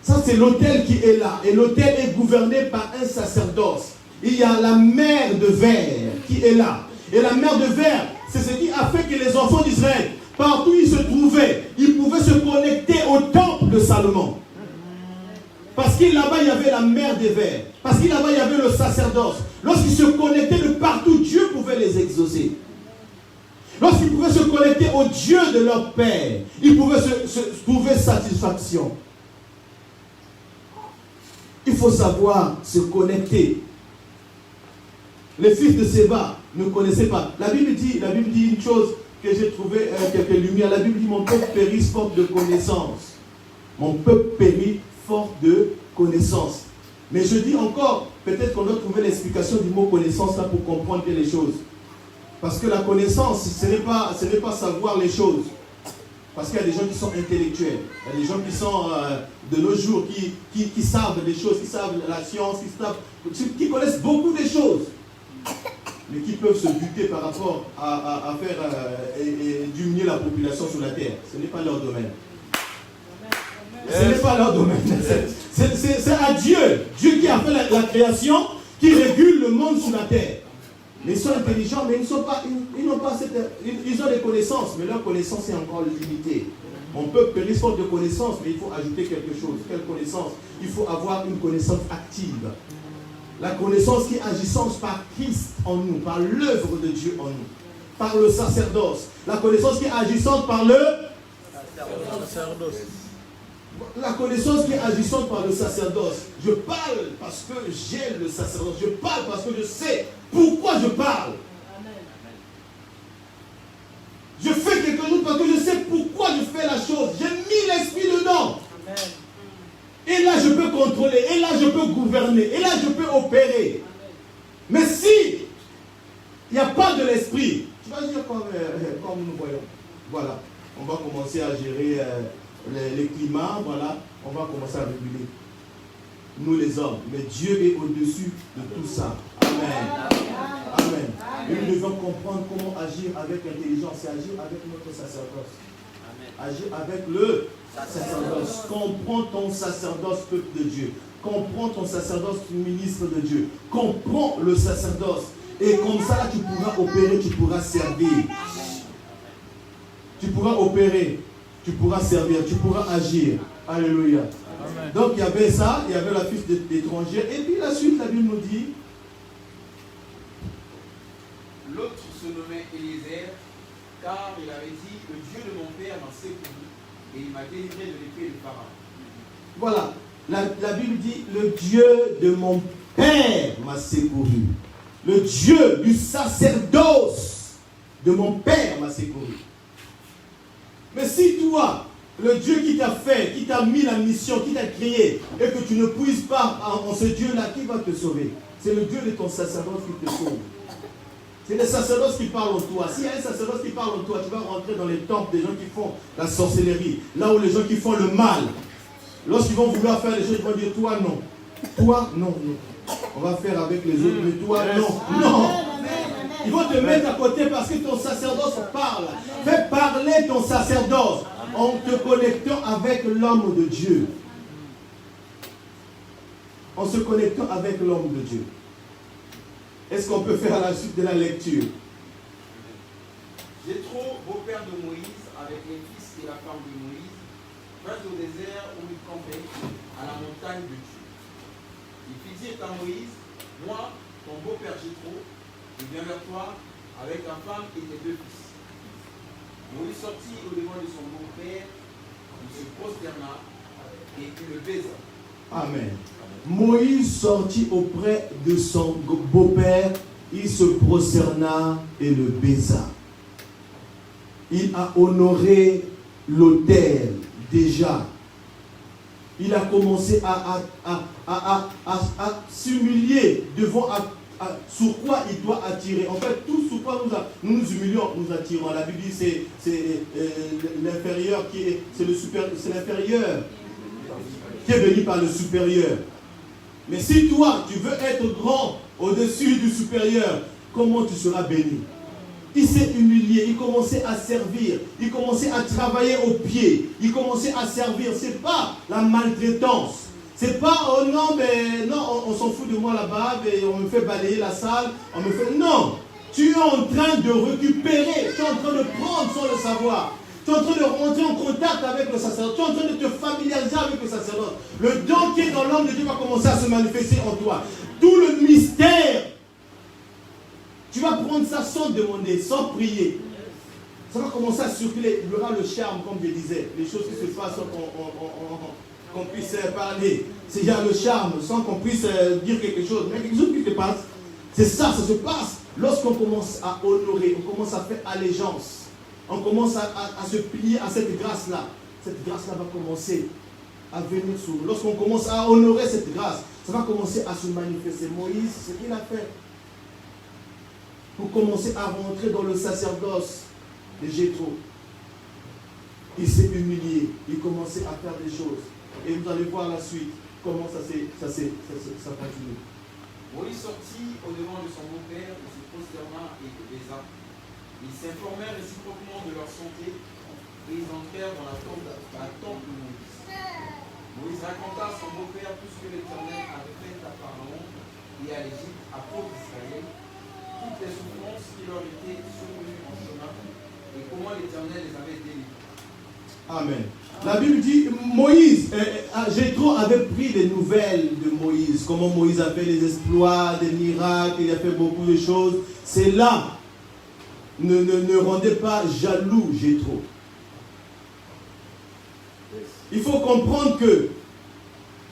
Ça, c'est l'autel qui est là. Et l'autel est gouverné par un sacerdoce. Il y a la mer de verre qui est là. Et la mer de verre, c'est ce qui a fait que les enfants d'Israël, partout où ils se trouvaient, ils pouvaient se connecter au temple de Salomon. Parce que là-bas, il y avait la mer des vers. Parce qu'il là-bas, il y avait le sacerdoce. Lorsqu'ils se connectaient de partout, Dieu pouvait les exaucer. Lorsqu'ils pouvaient se connecter au Dieu de leur Père, ils pouvaient se trouver satisfaction. Il faut savoir se connecter. Les fils de Séba ne connaissaient pas. La Bible dit une chose que j'ai trouvé quelques lumières. La Bible dit, mon peuple périt faute de connaissance. Mon peuple périt faute de connaissance. Mais je dis encore, peut-être qu'on doit trouver l'explication du mot connaissance là pour comprendre les choses. Parce que la connaissance, ce n'est pas savoir les choses. Parce qu'il y a des gens qui sont intellectuels. Il y a des gens qui sont de nos jours, qui savent des choses, qui savent la science, qui connaissent beaucoup de choses. Mais qui peuvent se buter par rapport à faire et diminuer la population sur la terre. Ce n'est pas leur domaine. Ce n'est pas leur domaine. C'est à Dieu. Dieu qui a fait la création, qui régule le monde sur la terre. Mais ils sont intelligents, mais ils n'ont pas ils ont des connaissances, mais leur connaissance est encore limitée. On peut périr faute de connaissances, mais il faut ajouter quelque chose. Quelle connaissance? Il faut avoir une connaissance active. La connaissance qui est agissante par Christ en nous, par l'œuvre de Dieu en nous, par le sacerdoce. La connaissance qui est agissante par le sacerdoce. La connaissance qui est agissante par le sacerdoce. Je parle parce que j'ai le sacerdoce. Je parle parce que je sais pourquoi je parle. Je fais quelque chose parce que je sais pourquoi je fais la chose. J'ai mis l'esprit dedans. Amen. Et là je peux contrôler. Et là je peux gouverner. Et là je peux opérer. Amen. Mais si il n'y a pas de l'esprit, tu vas dire comme nous voyons. Voilà. On va commencer à gérer les climats. Voilà. On va commencer à réguler. Nous les hommes. Mais Dieu est au-dessus de tout ça. Amen. Amen. Et nous devons comprendre comment agir avec intelligence et agir avec notre sacerdoce. Agir avec le sacerdoce. Comprends ton sacerdoce, peuple de Dieu. Comprends ton sacerdoce, ministre de Dieu. Comprends le sacerdoce. Et comme ça, là, tu pourras opérer, tu pourras servir. Tu pourras opérer, tu pourras servir, tu pourras agir. Alléluia. Amen. Donc il y avait ça, il y avait la fille d'étranger. Et puis la suite, la Bible nous dit. L'autre se nommait Eliezer, car il avait dit, le Dieu de mon père m'a secouru et il m'a délivré de l'épée de Pharaon. Voilà, la Bible dit, le Dieu de mon père m'a secouru. Le Dieu du sacerdoce de mon père m'a secouru. Mais si toi, le Dieu qui t'a fait, qui t'a mis la mission, qui t'a créé, et que tu ne puisses pas en ce Dieu-là, qui va te sauver? C'est le Dieu de ton sacerdoce qui te sauve. C'est le sacerdoce qui parle en toi. S'il y a un sacerdoce qui parle en toi, tu vas rentrer dans les temples des gens qui font la sorcellerie. Là où les gens qui font le mal. Lorsqu'ils vont vouloir faire les choses, ils vont dire, toi non. Toi non, non. On va faire avec les autres, mais toi non. Non. Ils vont te mettre à côté parce que ton sacerdoce parle. Fais parler ton sacerdoce en te connectant avec l'homme de Dieu. En se connectant avec l'homme de Dieu. Est-ce qu'on peut faire la suite de la lecture? Jéthro, beau-père de Moïse, avec les fils et la femme de Moïse, vint au désert où il campait, à la montagne de Dieu. Il fit dire à Moïse, moi, ton beau-père Jéthro, je viens vers toi avec ta femme et tes deux fils. Moïse sortit au devant de son beau-père, il se prosterna et il le baisa. Amen. Moïse sortit auprès de son beau-père, il se prosterna et le baisa. Il a honoré l'autel déjà. Il a commencé à s'humilier devant sur quoi il doit attirer. En fait, tout sur quoi nous nous humilions, nous attirons. La Bible dit c'est l'inférieur qui est, c'est l'inférieur qui est béni par le supérieur. Mais si toi, tu veux être grand au-dessus du supérieur, comment tu seras béni? Il s'est humilié, il commençait à servir, il commençait à travailler au pied, il commençait à servir. Ce n'est pas la maltraitance. C'est pas, oh non, mais non, on s'en fout de moi là-bas, on me fait balayer la salle, on me fait... Non, tu es en train de récupérer, tu es en train de prendre sans le savoir. Tu es en train de rentrer en contact avec le sacerdoce. Tu es en train de te familiariser avec le sacerdoce. Le don qui est dans l'homme de Dieu va commencer à se manifester en toi. Tout le mystère, tu vas prendre ça sans demander, sans prier. Ça va commencer à circuler. Il y aura le charme, comme je disais. Les choses qui se passent sans qu'on puisse parler. C'est il y a le charme, sans qu'on puisse dire quelque chose. Mais quelque chose qui se passe, c'est ça, ça se passe. Lorsqu'on commence à honorer, on commence à faire allégeance. On commence à se plier à cette grâce-là. Cette grâce-là va commencer à venir sur nous. Lorsqu'on commence à honorer cette grâce, ça va commencer à se manifester. Moïse, ce qu'il a fait pour commencer à rentrer dans le sacerdoce de Jéthro, il s'est humilié, il commençait à faire des choses. Et vous allez voir la suite, comment ça continue. Moïse sortit au-devant de son beau-père, il se prosterna et le baisa. Ils s'informèrent réciproquement de leur santé et ils entrèrent dans la tente de Moïse. Moïse raconta à son beau-père tout ce que l'Éternel avait fait à Pharaon et à l'Égypte à cause d'Israël, toutes les souffrances qui leur étaient survenues en chemin et comment l'Éternel les avait délivrés. Amen. La Bible dit, Moïse, Jéthro avait pris des nouvelles de Moïse, comment Moïse a fait les exploits, des miracles, il a fait beaucoup de choses. C'est là. Ne rendez pas jaloux Jéthro. Il faut comprendre que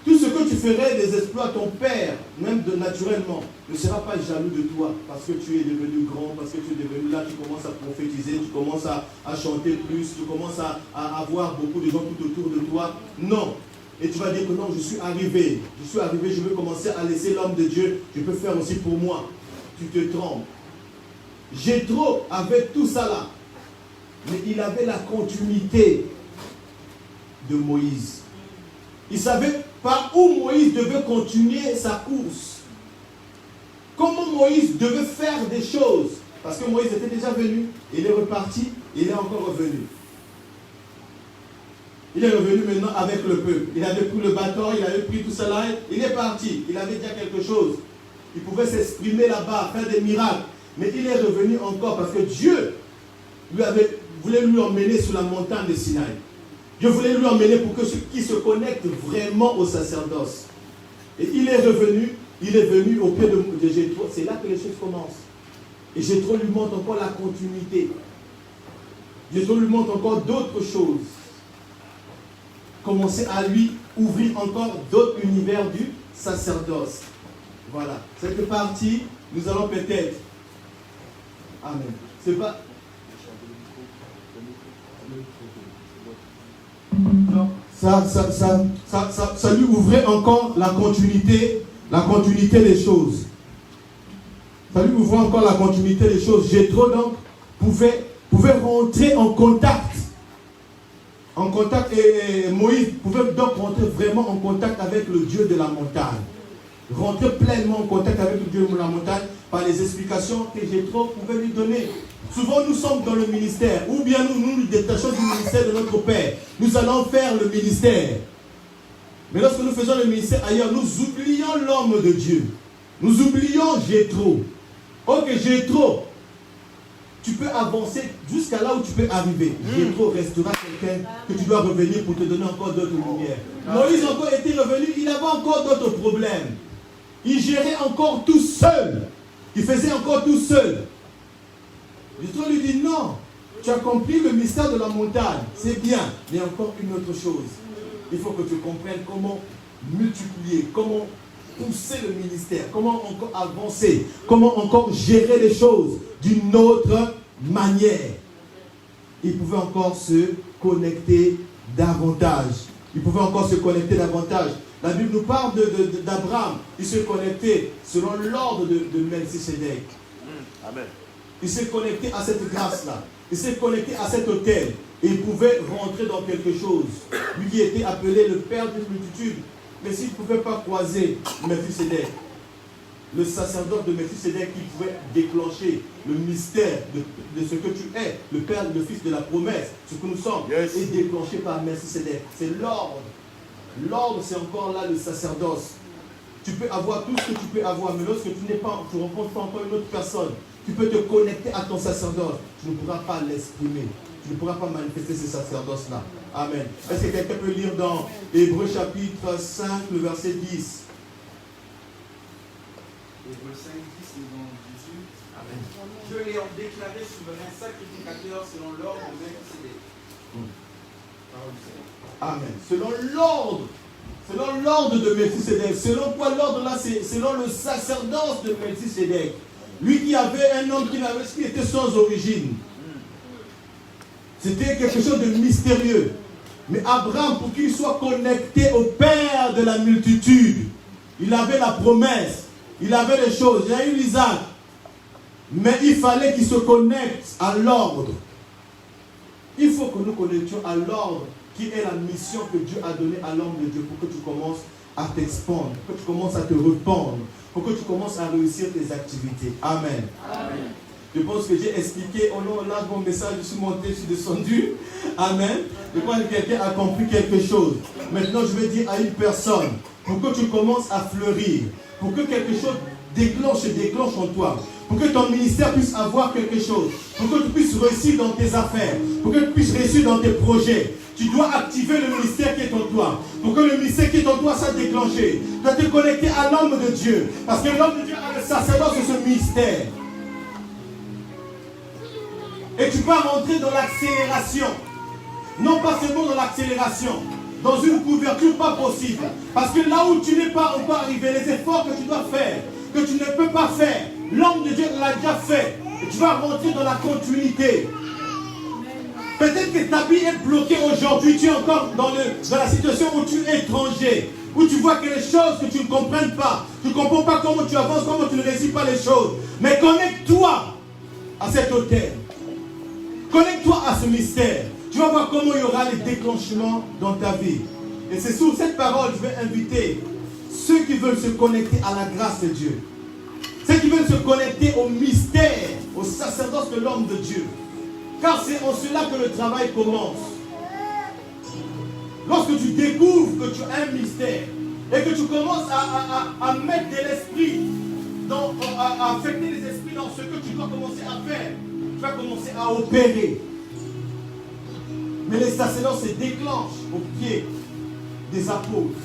tout ce que tu ferais des exploits, ton père, même naturellement, ne sera pas jaloux de toi parce que tu es devenu grand, parce que tu es devenu là, tu commences à prophétiser, tu commences à chanter plus, tu commences à avoir beaucoup de gens tout autour de toi. Non. Et tu vas dire que non, je suis arrivé, je veux commencer à laisser l'homme de Dieu, je peux faire aussi pour moi. Tu te trompes. Jéthro avait tout ça là, mais il avait la continuité de Moïse. Il savait par où Moïse devait continuer sa course. Comment Moïse devait faire des choses. Parce que Moïse était déjà venu, il est reparti, il est encore revenu. Il est revenu maintenant avec le peuple. Il avait pris le bâton, il avait pris tout cela, il est parti. Il avait déjà quelque chose. Il pouvait s'exprimer là-bas, faire des miracles. Mais il est revenu encore parce que Dieu voulait lui emmener sur la montagne de Sinaï. Dieu voulait lui emmener pour qu'il se connecte vraiment au sacerdoce. Et il est venu au pied de Jéthro. C'est là que les choses commencent. Et Jéthro lui montre encore la continuité. Jéthro lui montre encore d'autres choses. Commencer à lui ouvrir encore d'autres univers du sacerdoce. Voilà. Cette partie, nous allons peut-être... Amen. C'est pas... Non. Ça lui ouvrait encore la continuité des choses. Ça lui ouvrait encore la continuité des choses. Jéthro donc pouvait rentrer en contact. Et Moïse pouvait donc rentrer vraiment en contact avec le Dieu de la montagne. Rentrer pleinement en contact avec le Dieu de la montagne par les explications que Jéthro pouvait lui donner. Souvent nous sommes dans le ministère, ou bien nous détachons du ministère de notre Père. Nous allons faire le ministère. Mais lorsque nous faisons le ministère ailleurs, nous oublions l'homme de Dieu. Nous oublions Jéthro. Ok, Jéthro, tu peux avancer jusqu'à là où tu peux arriver. Jéthro restera quelqu'un que tu dois revenir pour te donner encore d'autres lumières. Moïse encore était revenu, il avait encore d'autres problèmes. Il gérait encore tout seul. Il faisait encore tout seul. Jéthro lui dit non, tu as compris le mystère de la montagne, c'est bien, mais encore une autre chose. Il faut que tu comprennes comment multiplier, comment pousser le ministère, comment encore avancer, comment encore gérer les choses d'une autre manière. Il pouvait encore se connecter davantage. La Bible nous parle d'Abraham. Il se connectait selon l'ordre de Melchisédek. Amen. Il s'est connecté à cette grâce-là. Il s'est connecté à cet autel. Et il pouvait rentrer dans quelque chose. Lui qui était appelé le père d'une multitude. Mais s'il ne pouvait pas croiser Melchisédek, le sacerdoce de Melchisédek qui pouvait déclencher le mystère de ce que tu es, le père, le fils de la promesse, ce que nous sommes, est déclenché par Melchisédek. C'est l'ordre. L'ordre, c'est encore là le sacerdoce. Tu peux avoir tout ce que tu peux avoir, mais lorsque tu rencontres pas encore une autre personne, tu peux te connecter à ton sacerdoce, tu ne pourras pas l'exprimer. tu ne pourras pas manifester ce sacerdoce-là. Amen. Est-ce que quelqu'un peut lire dans Hébreux chapitre 5, le verset 10? Hébreux 5, 10, nous avons 18. Amen. Dieu l'ayant déclaré souverain sacrificateur selon l'ordre de Melchisédek. Amen. Selon l'ordre de Melchisédek. Selon quoi l'ordre là? C'est selon le sacerdoce de Melchisédek. Lui qui avait un homme qui était sans origine. C'était quelque chose de mystérieux. Mais Abraham, pour qu'il soit connecté au Père de la multitude, il avait la promesse, il avait les choses, il a eu Isaac. Mais il fallait qu'il se connecte à l'ordre. Il faut que nous connections à l'ordre qui est la mission que Dieu a donnée à l'homme de Dieu pour que tu commences à t'expandre, pour que tu commences à te répandre, pour que tu commences à réussir tes activités. Amen. Amen. Je pense que j'ai expliqué au long de mon message, je suis monté, je suis descendu. Amen. Je crois que quelqu'un a compris quelque chose. Maintenant, je vais dire à une personne, pour que tu commences à fleurir, pour que quelque chose déclenche en toi, pour que ton ministère puisse avoir quelque chose, pour que tu puisses réussir dans tes affaires, pour que tu puisses réussir dans tes projets, tu dois activer le ministère qui est en toi. Pour que le ministère qui est en toi soit déclenché, tu dois te connecter à l'homme de Dieu. Parce que l'homme de Dieu a le sacerdoce de ce ministère. Et tu vas rentrer dans l'accélération. Non pas seulement dans l'accélération, dans une couverture pas possible. Parce que là où tu n'es pas encore arrivé, les efforts que tu dois faire, que tu ne peux pas faire, l'homme de Dieu l'a déjà fait. Et tu vas rentrer dans la continuité. Peut-être que ta vie est bloquée aujourd'hui, tu es encore dans la situation où tu es étranger, où tu vois que les choses que tu ne comprends pas, tu ne comprends pas comment tu avances, comment tu ne réussis pas les choses. Mais connecte-toi à cet autel. Connecte-toi à ce mystère. Tu vas voir comment il y aura les déclenchements dans ta vie. Et c'est sur cette parole que je vais inviter ceux qui veulent se connecter à la grâce de Dieu. Ceux qui veulent se connecter au mystère, au sacerdoce de l'homme de Dieu. Car c'est en cela que le travail commence. Lorsque tu découvres que tu as un mystère et que tu commences à mettre de l'esprit, à affecter les esprits dans ce que tu dois commencer à faire, tu vas commencer à opérer. Mais le sacerdoce se déclenche au pied des apôtres.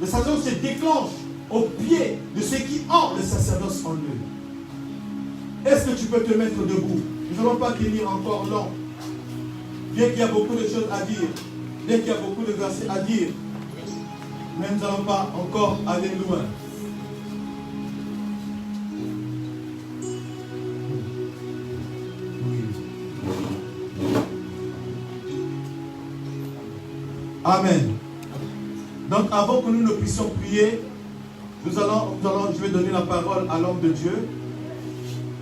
Le sacerdoce se déclenche au pied de ceux qui ont le sacerdoce en eux. Est-ce que tu peux te mettre debout? Nous n'allons pas tenir encore long. Bien qu'il y a beaucoup de choses à dire, bien qu'il y a beaucoup de versets à dire, mais nous n'allons pas encore aller loin. Amen. Donc avant que nous ne puissions prier, je vais donner la parole à l'homme de Dieu.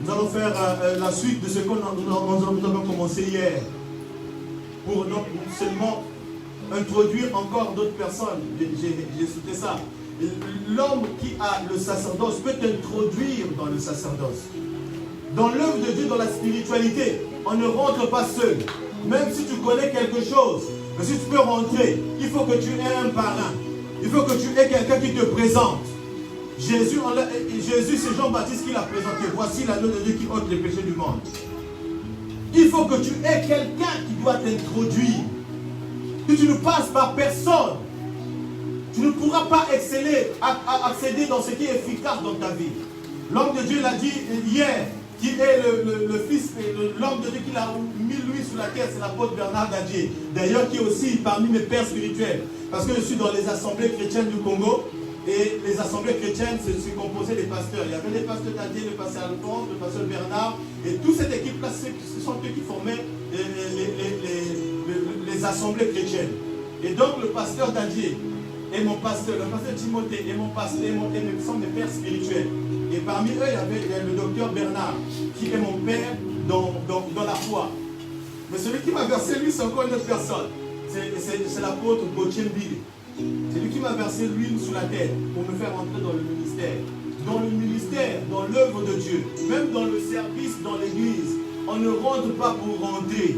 Nous allons faire la suite de ce que nous avons commencé hier. Pour non seulement introduire encore d'autres personnes. J'ai sauté ça. L'homme qui a le sacerdoce peut t'introduire dans le sacerdoce. Dans l'œuvre de Dieu, dans la spiritualité, on ne rentre pas seul. Même si tu connais quelque chose, mais si tu peux rentrer, il faut que tu aies un parrain. Il faut que tu aies quelqu'un qui te présente. Jésus, c'est Jean-Baptiste qui l'a présenté. Voici l'agneau de Dieu qui ôte les péchés du monde. Il faut que tu aies quelqu'un qui doit t'introduire. Que tu ne passes par personne. Tu ne pourras pas accéder dans ce qui est efficace dans ta vie. L'homme de Dieu l'a dit hier, qui est le fils, l'homme de Dieu qui l'a mis lui sur la terre, c'est l'apôtre Bernard Dadier. D'ailleurs, qui est aussi parmi mes pères spirituels. Parce que je suis dans les assemblées chrétiennes du Congo. Et les assemblées chrétiennes, c'est composé des pasteurs. Il y avait les pasteurs Dadier, le pasteur Alphonse, le pasteur Bernard. Et toute cette équipe-là, ce sont eux qui formaient les assemblées chrétiennes. Et donc, le pasteur Dadier et mon pasteur, le pasteur Timothée et mon pasteur sont mes pères spirituels. Et parmi eux, il y avait le docteur Bernard, qui est mon père dans la foi. Mais celui qui m'a versé, lui, c'est encore une autre personne. C'est l'apôtre Bochembile. C'est lui qui m'a versé l'huile sur la tête pour me faire entrer dans le ministère. Dans le ministère, dans l'œuvre de Dieu, même dans le service, dans l'église, on ne rentre pas pour rentrer.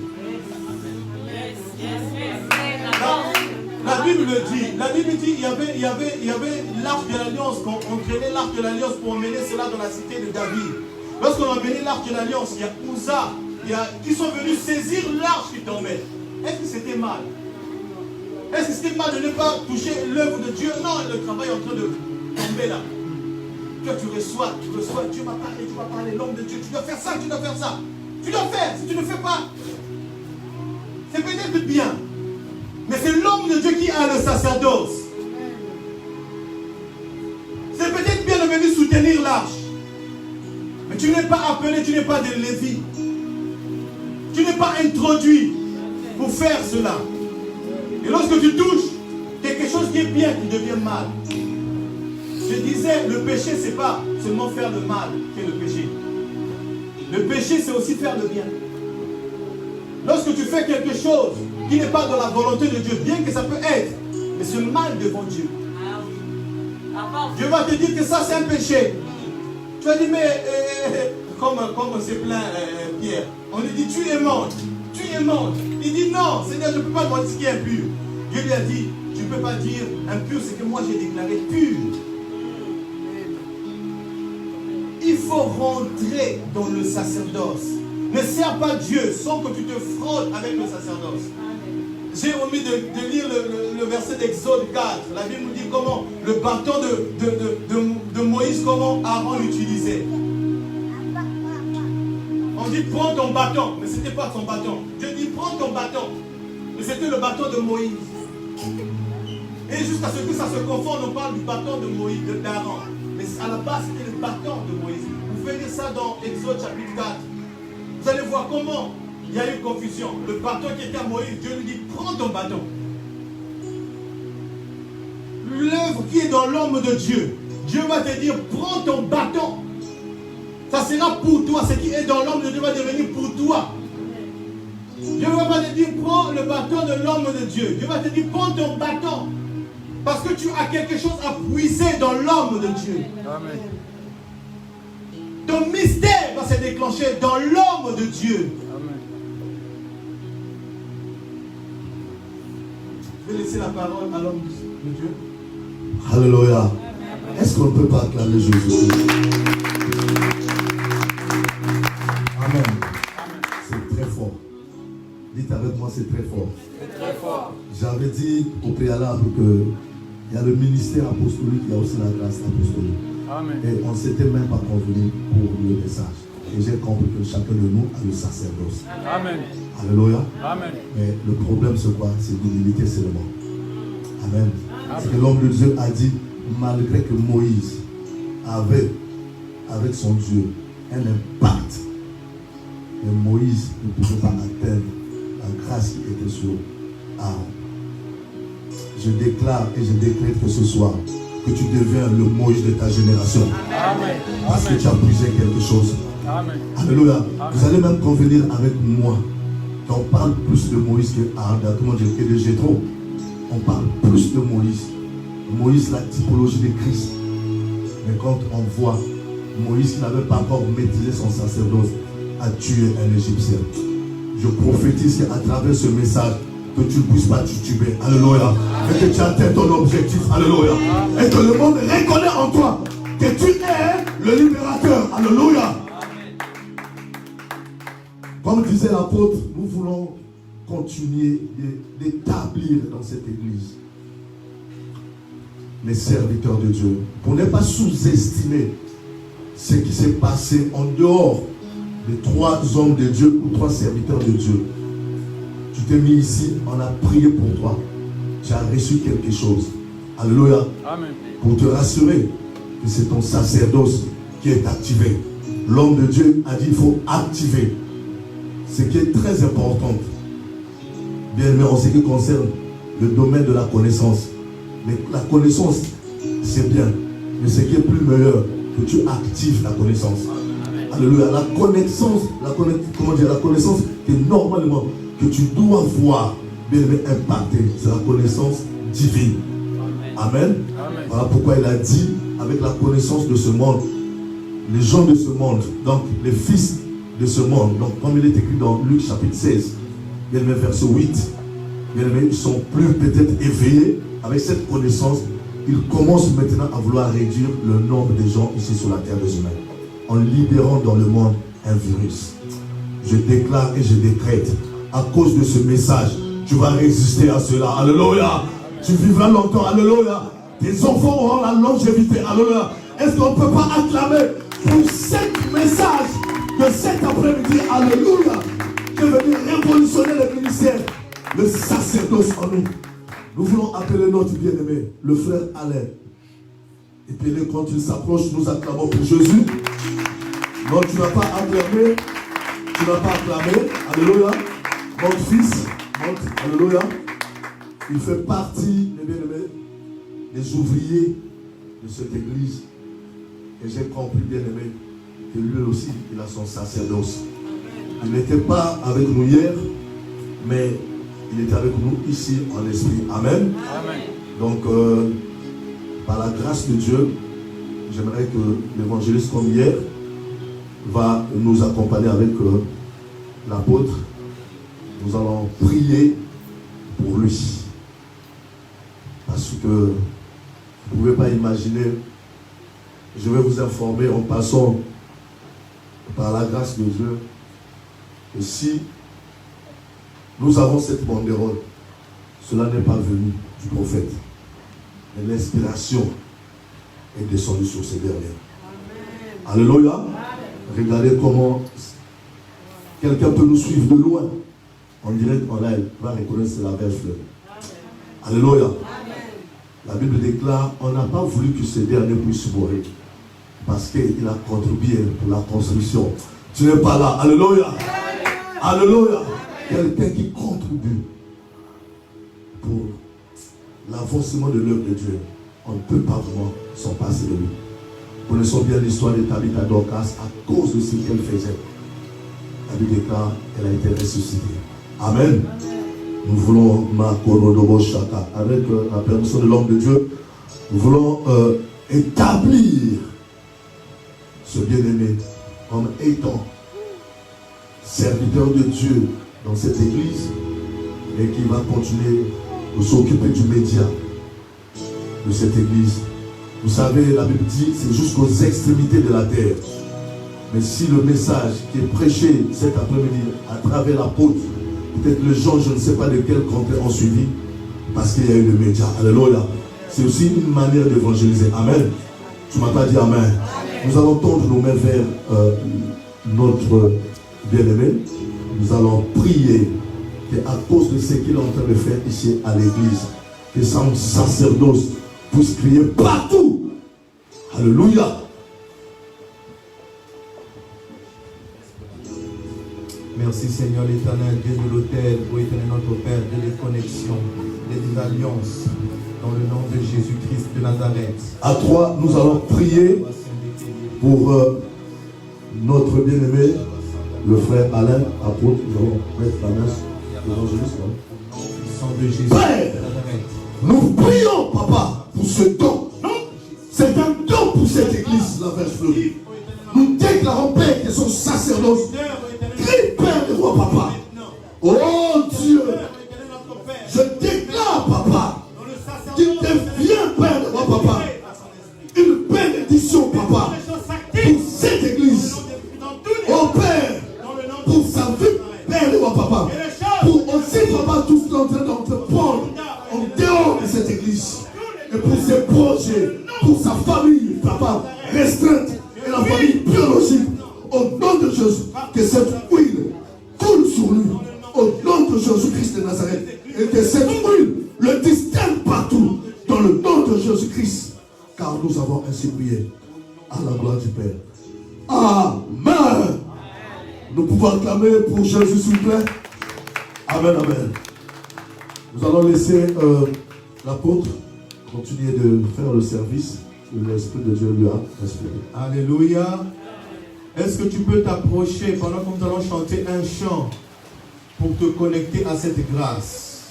La Bible le dit. La Bible dit il y avait l'arche de l'alliance. On traînait l'arche de l'alliance pour emmener cela dans la cité de David. Lorsqu'on a emmené l'arche de l'alliance, il y a Uza, qui sont venus saisir l'arche qui tombait. Est-ce que c'était mal? Est-ce que c'était mal de ne pas toucher l'œuvre de Dieu? Non, le travail est en train de tomber là. Toi, tu reçois, Dieu m'a parlé, l'homme de Dieu, tu dois faire ça, tu dois faire ça. Tu dois faire, si tu ne fais pas, c'est peut-être bien. Mais c'est l'homme de Dieu qui a le sacerdoce. C'est peut-être bien de venir soutenir l'arche. Mais tu n'es pas appelé, tu n'es pas de Lévi. Tu n'es pas introduit pour faire cela. Et lorsque tu touches quelque chose qui est bien, qui devient mal. Je disais, le péché, ce n'est pas seulement faire le mal qui est le péché. Le péché, c'est aussi faire le bien. Lorsque tu fais quelque chose qui n'est pas dans la volonté de Dieu, bien que ça peut être, mais c'est mal devant Dieu. Dieu va te dire que ça, c'est un péché. Tu vas dire, mais comme c'est plein, Pierre, on lui dit, tu es mort. Tu es mort. Il dit, non, Seigneur, je ne peux pas dire ce qui est impur. Dieu lui a dit, tu ne peux pas dire impur, c'est que moi j'ai déclaré pur. Il faut rentrer dans le sacerdoce. Ne sers pas Dieu sans que tu te frottes avec le sacerdoce. J'ai omis de lire le verset d'Exode 4. La Bible nous dit comment le bâton de Moïse, comment Aaron l'utilisait. On dit prends ton bâton, mais ce n'était pas son bâton. Dieu dit prends ton bâton, mais c'était le bâton de Moïse. Et jusqu'à ce que ça se confonde, on parle du bâton de Moïse, d'Aaron. Mais à la base, c'était le bâton de Moïse. Vous pouvez lire ça dans Exode chapitre 4. Vous allez voir comment il y a eu confusion. Le bâton qui était à Moïse, Dieu lui dit, prends ton bâton. L'œuvre qui est dans l'homme de Dieu, Dieu va te dire, prends ton bâton. Ça sera pour toi. Ce qui est dans l'homme de Dieu va devenir pour toi. Dieu va pas te dire, prends le bâton de l'homme de Dieu. Dieu va te dire, prends ton bâton. Parce que tu as quelque chose à puiser dans l'homme de Dieu. Amen. Ton mystère va se déclencher dans l'homme de Dieu. Amen. Je vais laisser la parole à l'homme de Dieu. Alléluia. Est-ce qu'on ne peut pas acclamer Jésus? Amen. C'est très fort. Dites avec moi, c'est très fort. C'est très fort. J'avais dit au préalable que il y a le ministère apostolique, il y a aussi la grâce apostolique. Amen. Et on ne s'était même pas convenu pour le message. Et j'ai compris que chacun de nous a le sacerdoce. Amen. Alléluia. Amen. Mais le problème c'est quoi? C'est l'humilité seulement. Amen. C'est que l'homme de Dieu a dit, malgré que Moïse avait avec son Dieu un impact, mais Moïse ne pouvait pas atteindre la grâce qui était sur Aaron. Je déclare et je décrète que ce soir, que tu deviens le Moïse de ta génération. Amen. Parce que tu as brisé quelque chose. Amen. Alléluia. Amen. Vous allez même convenir avec moi qu'on parle plus de Moïse que Aaron, et de Jéthro. On parle plus de Moïse. Moïse, la typologie de Christ. Mais quand on voit Moïse qui n'avait pas encore maîtrisé son sacerdoce, a tué un Égyptien. Je prophétise qu'à travers ce message, que tu ne puisses pas tituber. Alléluia. Et que tu atteignes ton objectif. Alléluia. Et que le monde reconnaît en toi que tu es le libérateur. Alléluia. Comme disait l'apôtre, nous voulons continuer d'établir dans cette église les serviteurs de Dieu. Pour ne pas sous-estimer ce qui s'est passé en dehors des 3 hommes de Dieu ou 3 serviteurs de Dieu. Tu t'es mis ici, on a prié pour toi. Tu as reçu quelque chose. Alléluia. Amen. Pour te rassurer que c'est ton sacerdoce qui est activé. L'homme de Dieu a dit il faut activer. Ce qui est très important. Bien aimé, en ce qui concerne le domaine de la connaissance. Mais la connaissance, c'est bien. Mais ce qui est plus meilleur, que tu actives la connaissance. Alléluia. La connaissance que normalement, que tu dois voir, bien aimé, impacter, c'est la connaissance divine. Amen. Amen. Voilà pourquoi il a dit, avec la connaissance de ce monde, les gens de ce monde, donc les fils de ce monde, donc comme il est écrit dans Luc chapitre 16, bien aimé, verset 8, bien aimé, ils sont plus peut-être éveillés avec cette connaissance. Ils commencent maintenant à vouloir réduire le nombre de gens ici sur la terre des humains, en libérant dans le monde un virus. je déclare et je décrète, à cause de ce message, tu vas résister à cela. Alléluia. Tu vivras longtemps. Alléluia. Tes enfants auront la longévité. Alléluia. Est-ce qu'on ne peut pas acclamer pour ce message de cet après-midi? Alléluia. Qui est venu révolutionner le ministère, le sacerdoce en nous. Nous voulons appeler notre bien-aimé, le frère Alain. Et puis quand il s'approche, nous acclamons pour Jésus. Non, tu n'as pas acclamé. Tu n'as pas acclamé. Alléluia. Mon fils, alléluia. Il fait partie, les bien-aimés, des ouvriers de cette église. Et j'ai compris, bien-aimé, que lui aussi, il a son sacerdoce. Il n'était pas avec nous hier, mais il était avec nous ici en esprit. Amen. Amen. Donc, par la grâce de Dieu, j'aimerais que l'évangéliste comme hier va nous accompagner avec l'apôtre. Nous allons prier pour lui. Parce que vous ne pouvez pas imaginer, je vais vous informer en passant par la grâce de Dieu, que si nous avons cette banderole, cela n'est pas venu du prophète. Mais l'inspiration est descendue sur ces derniers. Alléluia. Regardez comment quelqu'un peut nous suivre de loin. On dirait qu'on va reconnaître c'est la Vierge fleurie. Alléluia. La Bible déclare, on n'a pas voulu que ce dernier puisse mourir. Parce qu'il a contribué pour la construction. Tu n'es pas là. Alléluia. Alléluia. Quelqu'un qui contribue pour l'avancement de l'œuvre de Dieu. On ne peut pas vraiment s'en passer de lui. Nous connaissons bien l'histoire de Tabitha Dorcas à cause de ce qu'elle faisait. La Bible déclare qu'elle a été ressuscitée. Amen. Nous voulons, avec la permission de l'homme de Dieu, nous voulons établir ce bien-aimé comme étant serviteur de Dieu dans cette église et qui va continuer de s'occuper du média de cette église. Vous savez, la Bible dit, c'est jusqu'aux extrémités de la terre. Mais si le message qui est prêché cet après-midi à travers l'apôtre, peut-être les gens, je ne sais pas de quel côté ont suivi, parce qu'il y a eu le média. Alléluia. C'est aussi une manière d'évangéliser. Amen. Tu m'as pas dit Amen. Amen. Nous allons tendre nos mains vers notre bien-aimé. Nous allons prier qu'à cause de ce qu'il est en train de faire ici à l'église, que son sacerdoce puisse crier partout. Alléluia. Merci Seigneur l'Éternel, Dieu de l'autel, ô Éternel notre Père, Dieu des connexions, des alliances, dans le nom de Jésus-Christ de Nazareth. À trois, nous allons prier pour notre bien-aimé, le frère Alain, apôtre. Nous allons mettre la main sur l'évangéliste. Père, nous prions, papa, pour ce don. C'est un don pour cette église, la Vierge fleurie. Nous déclarons, Père, que son sacerdoce. Crie, Père de roi, papa. Oh Dieu, je déclare, papa, qu'il devient, Père de roi, papa, une bénédiction, papa, pour cette église. Oh Père, pour sa vie, Père de roi, papa, pour aussi, papa, tout ce qu'on est en train d'entreprendre en dehors de cette église. Et pour ses projets, pour sa famille, papa, restreinte, et la famille biologique. Au nom de Jésus, que cette huile coule sur lui. Au nom de Jésus-Christ de Nazareth. Et que cette huile le distingue partout. Dans le nom de Jésus-Christ. Car nous avons ainsi prié. À la gloire du Père. Amen. Nous pouvons acclamer pour Jésus, s'il vous plaît. Amen, amen. Nous allons laisser l'apôtre continuer de faire le service que l'Esprit de Dieu lui a inspiré. Alléluia. Est-ce que tu peux t'approcher pendant que nous allons chanter un chant pour te connecter à cette grâce?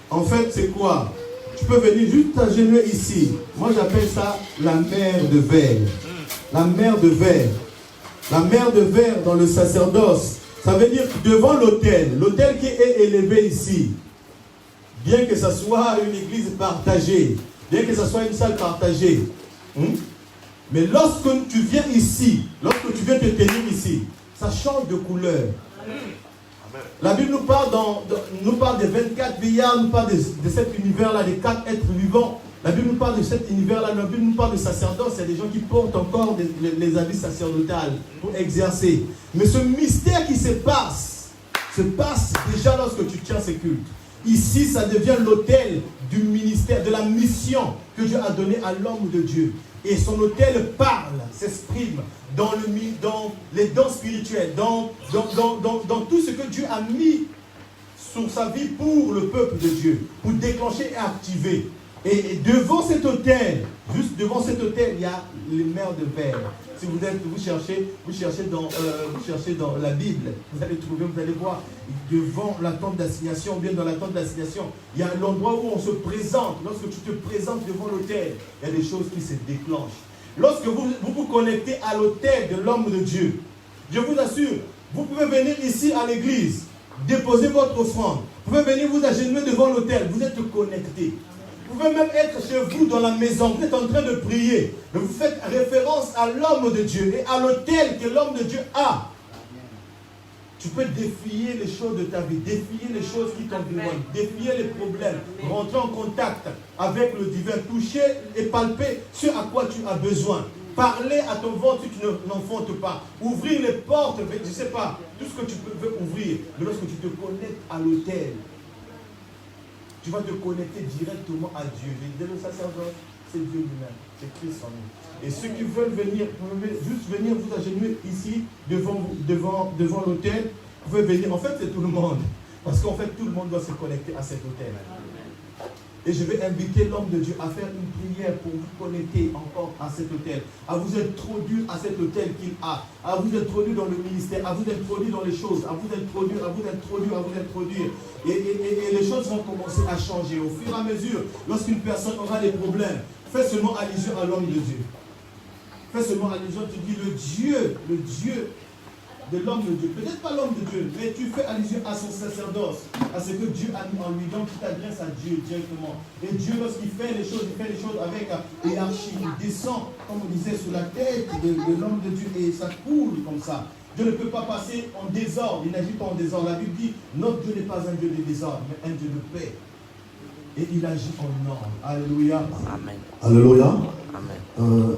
En fait, c'est quoi? Tu peux venir juste t'agenouiller ici. Moi, j'appelle ça la mer de verre. La mer de verre. La mer de verre dans le sacerdoce. Ça veut dire que devant l'autel qui est élevé ici, bien que ce soit une église partagée, bien que ce soit une salle partagée, mais lorsque tu viens ici, lorsque tu viens te tenir ici, ça change de couleur. La Bible nous parle, nous parle des 24 vieillards, nous parle de cet univers-là, des 4 êtres vivants. La Bible nous parle de cet univers-là, la Bible nous parle de sacerdoce. Il y a des gens qui portent encore les habits sacerdotales pour exercer. Mais ce mystère qui se passe déjà lorsque tu tiens ces cultes. Ici, ça devient l'autel du ministère, de la mission que Dieu a donnée à l'homme de Dieu. Et son autel parle, s'exprime dans les dons spirituels, dans tout ce que Dieu a mis sur sa vie pour le peuple de Dieu, pour déclencher et activer. Et devant cet autel, juste devant cet autel, il y a les mers de verre. Si vous cherchez dans la Bible, vous allez trouver, vous allez voir, devant la tente d'assignation, bien dans la tente d'assignation, il y a l'endroit où on se présente. Lorsque tu te présentes devant l'autel, il y a des choses qui se déclenchent. Lorsque vous vous connectez à l'autel de l'homme de Dieu, je vous assure, vous pouvez venir ici à l'église, déposer votre offrande. Vous pouvez venir vous agenouiller devant l'autel, vous êtes connecté. Vous pouvez même être chez vous dans la maison, vous êtes en train de prier, mais vous faites référence à l'homme de Dieu et à l'autel que l'homme de Dieu a. Tu peux défier les choses de ta vie, défier les choses qui t'environnent, défier les problèmes, rentrer en contact avec le divin, toucher et palper ce à quoi tu as besoin. Parler à ton ventre si tu n'enfantes pas. Ouvrir les portes, je ne sais pas, tout ce que tu peux ouvrir. Mais lorsque tu te connectes à l'autel, tu vas te connecter directement à Dieu. Le sacerdoce, c'est Dieu lui-même, c'est Christ en nous. Et ceux qui veulent venir, vous pouvez juste venir vous agenouiller ici, devant l'autel. Vous pouvez venir, en fait c'est tout le monde. Parce qu'en fait tout le monde doit se connecter à cet autel. Et je vais inviter l'homme de Dieu à faire une prière pour vous connecter encore à cet autel, à vous introduire à cet autel qu'il a, à vous introduire dans le ministère, à vous introduire dans les choses, à vous introduire. Et les choses vont commencer à changer. Au fur et à mesure, lorsqu'une personne aura des problèmes, fais seulement allusion à l'homme de Dieu. Fais seulement allusion, tu dis le Dieu de l'homme de Dieu. Peut-être pas l'homme de Dieu, mais tu fais allusion à son sacerdoce, à ce que Dieu a mis en lui. Donc tu t'adresses à Dieu directement. Et Dieu, lorsqu'il fait les choses, il fait les choses avec hiérarchie. Il descend, comme on disait, sur la tête de l'homme de Dieu et ça coule comme ça. Dieu ne peut pas passer en désordre, il n'agit pas en désordre. La Bible dit, notre Dieu n'est pas un Dieu de désordre, mais un Dieu de paix. Et il agit en ordre. Alléluia. Amen. Alléluia. Amen.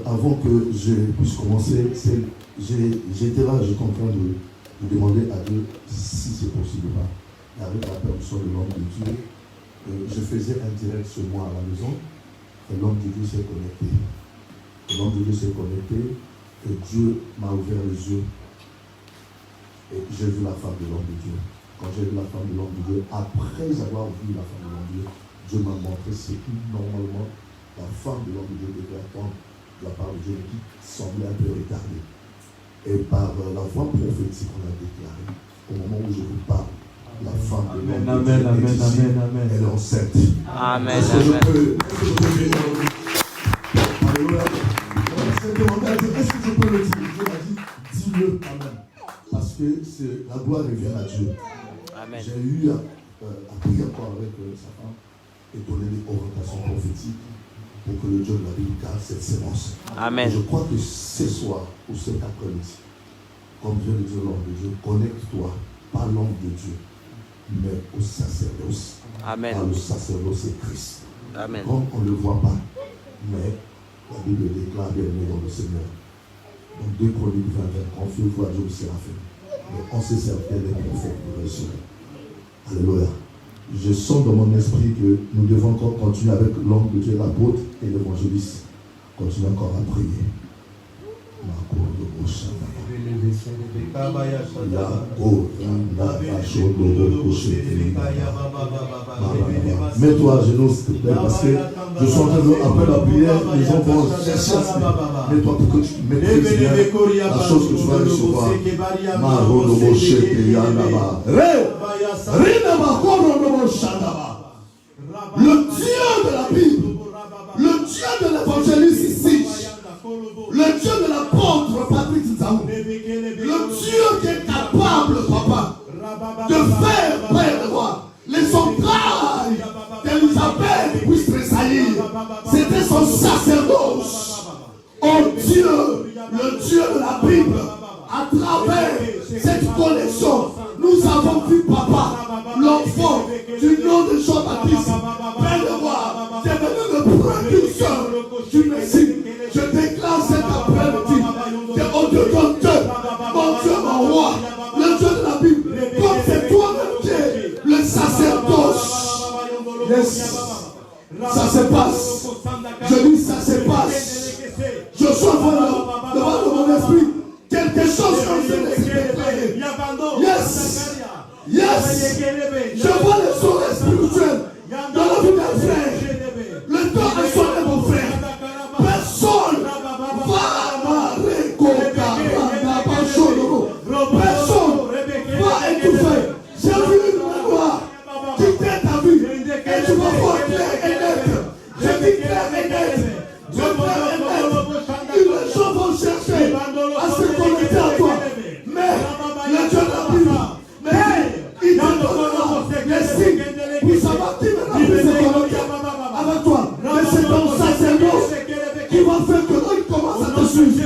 Avant que je puisse commencer, j'étais là, j'étais en train de demander à Dieu si c'est possible ou pas. Et avec la permission de l'homme de Dieu, je faisais un direct ce mois à la maison, et l'homme de Dieu s'est connecté. L'homme de Dieu s'est connecté, et Dieu m'a ouvert les yeux. Et j'ai vu la femme de l'homme de Dieu. Quand j'ai vu la femme de l'homme de Dieu, après avoir vu la femme de l'homme de Dieu, Dieu m'a montré ce qui normalement la femme de l'homme de Dieu devait attendre de la part de Dieu, qui semblait un peu retardée. Et par la voix prophétique qu'on a déclarée, au moment où je vous parle, la femme de l'homme de Dieu est ici, elle est enceinte. Amen. Est-ce que je peux Alléluia. Est-ce que je peux le dire? Dieu m'a dit, dis-le quand même. Parce que la gloire revient à Dieu. Amen. J'ai eu à prier encore avec sa femme et donner des orientations prophétiques pour que le Dieu de la Bible garde cette sémence. Amen. Et je crois que ce soir ou cet après-midi, comme Dieu le dit l'homme de Dieu, connecte-toi, pas l'homme de Dieu, mais au sacerdoce. Amen. Car le sacerdoce c'est Christ. Amen. Comme on ne le voit pas, mais la Bible déclare bien aimé dans le Seigneur. Donc 2 Chroniques 20, confiez-vous à Dieu le Séraphin. Mais on se servait des prophètes pour réussir. Alléluia. Je sens dans mon esprit que nous devons encore continuer avec l'homme de Dieu, l'apôtre et l'évangéliste. Continuer encore à prier. Mets-toi à genoux, s'il te plaît, parce que je suis en train de, après la prière, les gens vont chercher à se mets-toi pour que tu maîtrises la chose que tu vas recevoir. Le Dieu de la Bible, le Dieu de l'évangéliste ici, le Dieu de l'apôtre Patrick Zaou, le Dieu qui est capable, papa, de faire, Père de roi, les entrailles d'Élisabeth puissent tressaillir. C'était son sacerdoce. Oh Dieu, le Dieu de la Bible, à travers cette connexion, Nous avons vu papa, l'enfant du nom de Jean-Baptiste. Père de roi, tu es venu le précurseur du Messie. Je déclare cet après-midi que au-dedans de Dieu, mon Dieu, mon roi, le Dieu de la Bible, comme c'est toi-même qui es le sacerdoce. Yes. Ça se passe. Je dis ça se passe. Je sens devant mon esprit quelque chose comme ça. Yes. Yes. Je vois les sourires spirituels dans la vie d'un frère. Le temps est sonné, mon frère. Personne va personne va étouffer. J'ai vu une gloire quitter ta vie et tu vas voir clair et net. Je dis clair et net. Les gens vont chercher à se connecter à toi. Mais le Dieu de la Bible, il te donnera les signes pour savoir qui maintenant peut se connecter avec toi. Mais c'est ton sacerdoce qui va faire que l'homme commence à te suivre.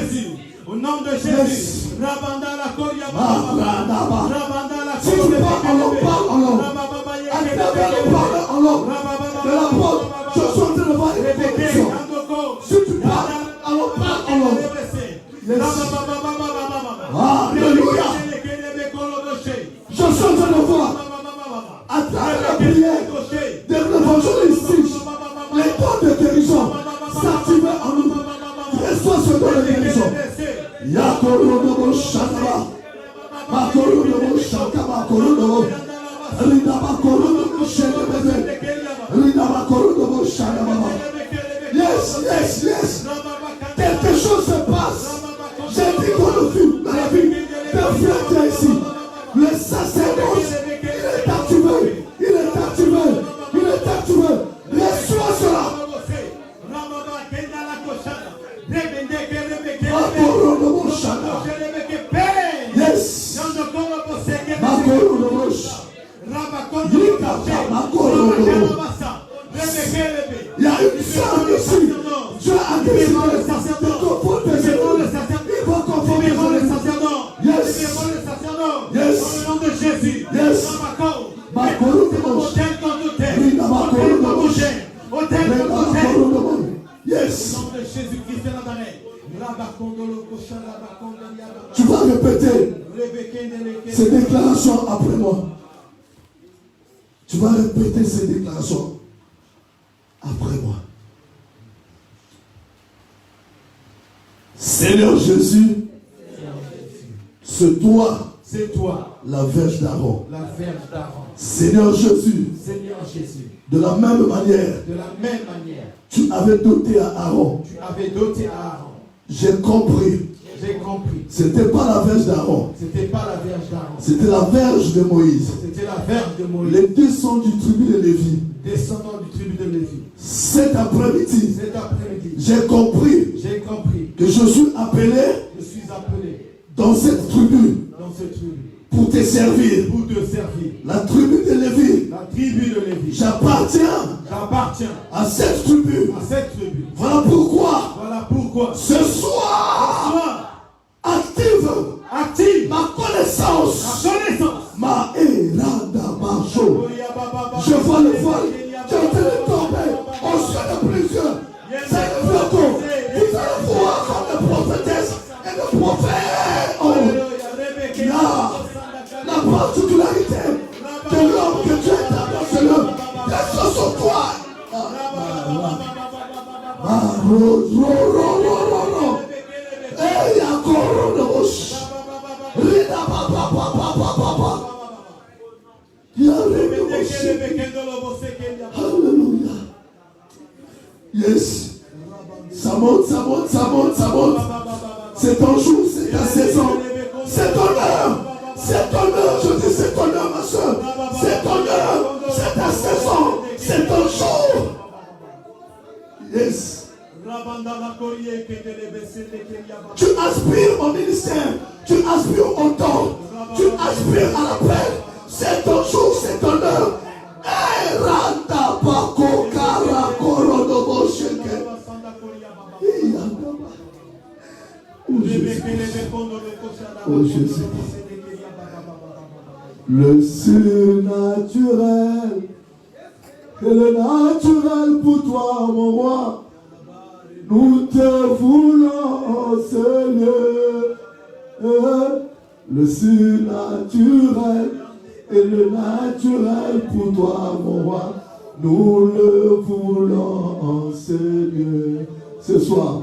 Au nom de Jésus, Rabanda la Koria Baba, Rabanda la Si tu parles en langue, parle en langue. À travers le parler en langue de la porte, je suis en train de voir une connexion. Si tu parles en langue, parle en langue. Yes. Alléluia. Je suis en train de voir à travers la prière de l'évangéliste les dons de guérison s'activer en nous. Reçois ce don de guérison. Yakorodobo Shakaba. Makorodobo Shakaba Korodobo. Ridaba Korodobo Shakaba. Ridaba Korodobo Shakaba. Yes, yes, yes. Quelque chose se passe. J'ai dit qu'on le vit dans la vie d'un frère ici. Le sacerdoce, il est activé. Il est activé. Il est activé. Reçois cela. Yes. Il y a une femme ici. Dieu a décidé de confondre les ennemis. Il va confondre les ennemis. Yes. Yes. Au nom de Jésus. Yes. Yes. Tu vas répéter ces déclarations après moi. Tu vas répéter ces déclarations après moi. Seigneur Jésus, c'est toi, la Vierge d'Aaron. Seigneur Jésus, de la même manière, tu avais doté à Aaron. J'ai compris. C'était pas la Vierge d'Aaron. C'était la Vierge de Moïse. Les descendants du tribu de Lévi. Cet après-midi, j'ai compris que je suis appelé dans cette tribu pour te servir. La tribu de Lévi. J'appartiens à cette tribu. Voilà pourquoi ce soir active ma connaissance. Ma érada marcho. Je vois le voile qui est en train de tomber au ciel de plusieurs. C'est le flocon. Vous allez voir comme de prophétesses et de prophètes. Oh, la particularité de l'homme que Dieu est dans ce homme. Reste sur toi. Hey, encore de bouche. Rida papa. Alléluia. Yes. Ça monte. C'est ton jour, c'est ta saison. C'est ton heure. C'est ton heure, je dis c'est ton heure, ma soeur. C'est ton heure, c'est ta saison. C'est ton jour. Yes. Tu aspires au ministère. Tu aspires au don. Tu aspires à la paix. C'est ton jour, c'est ton heure. Randa Bako Kara Korodobo Sheke. Oh Jésus. Le surnaturel et le naturel pour toi, mon roi. Nous te voulons, Seigneur. Le surnaturel et le naturel pour toi, mon roi. Nous le voulons, Seigneur. Ce soir,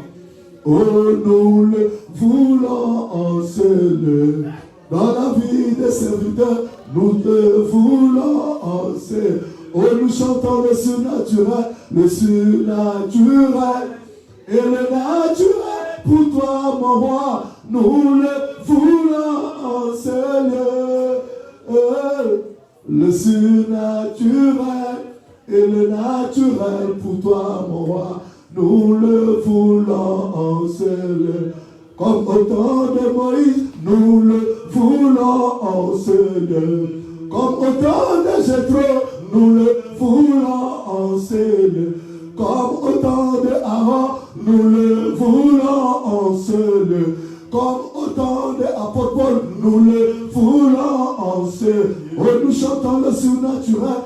oh, nous le voulons, Seigneur. Dans la vie des serviteurs, nous te voulons, Seigneur. Oh, nous chantons le surnaturel et le naturel pour toi, mon roi. Nous le voulons, Seigneur. Le surnaturel et le naturel pour toi, mon roi. Nous le voulons, Seigneur. Comme au temps de Moïse, nous le voulons, Seigneur. Comme au temps de Jéthro, nous le voulons, Seigneur. Comme au temps de Aaron, nous le voulons, Seigneur. Comme au temps de l'apôtre Paul, nous le voulons, Seigneur. Oh, nous chantons le surnaturel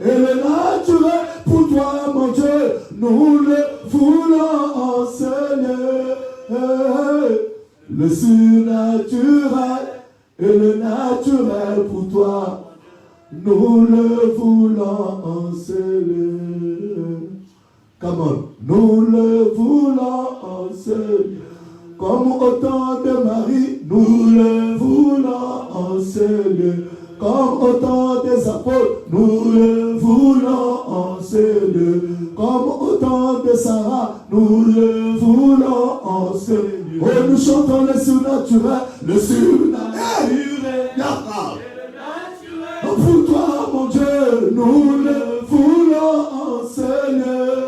et le naturel pour toi, mon Dieu. Nous le voulons, Seigneur. Le surnaturel et le naturel pour toi. Nous le voulons, Seigneur. Come on. Nous le voulons, Seigneur. Comme au temps de Marie, nous le voulons, Seigneur. Comme au temps des apôtres, nous le voulons, Seigneur. Comme au temps de Sarah, nous le voulons, Seigneur. Oh, nous chantons le surnaturel, Oh, pour toi, mon Dieu, nous le voulons, Seigneur.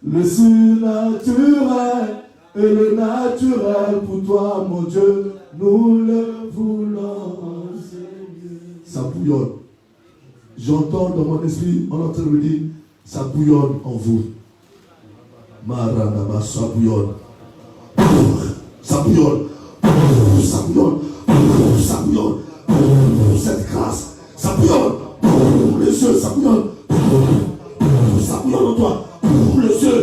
Le surnaturel et le naturel pour toi, mon Dieu, nous le voulons, Seigneur. Ça bouillonne. J'entends dans mon esprit, on est en train de me dire, ça bouillonne en vous. Maranama, ça bouillonne. Ça bouillonne. Ça bouillonne. Ça bouillonne. Cette grâce, ça bouillonne. Les cieux, ça bouillonne. Ça bouillonne en toi. Les cieux,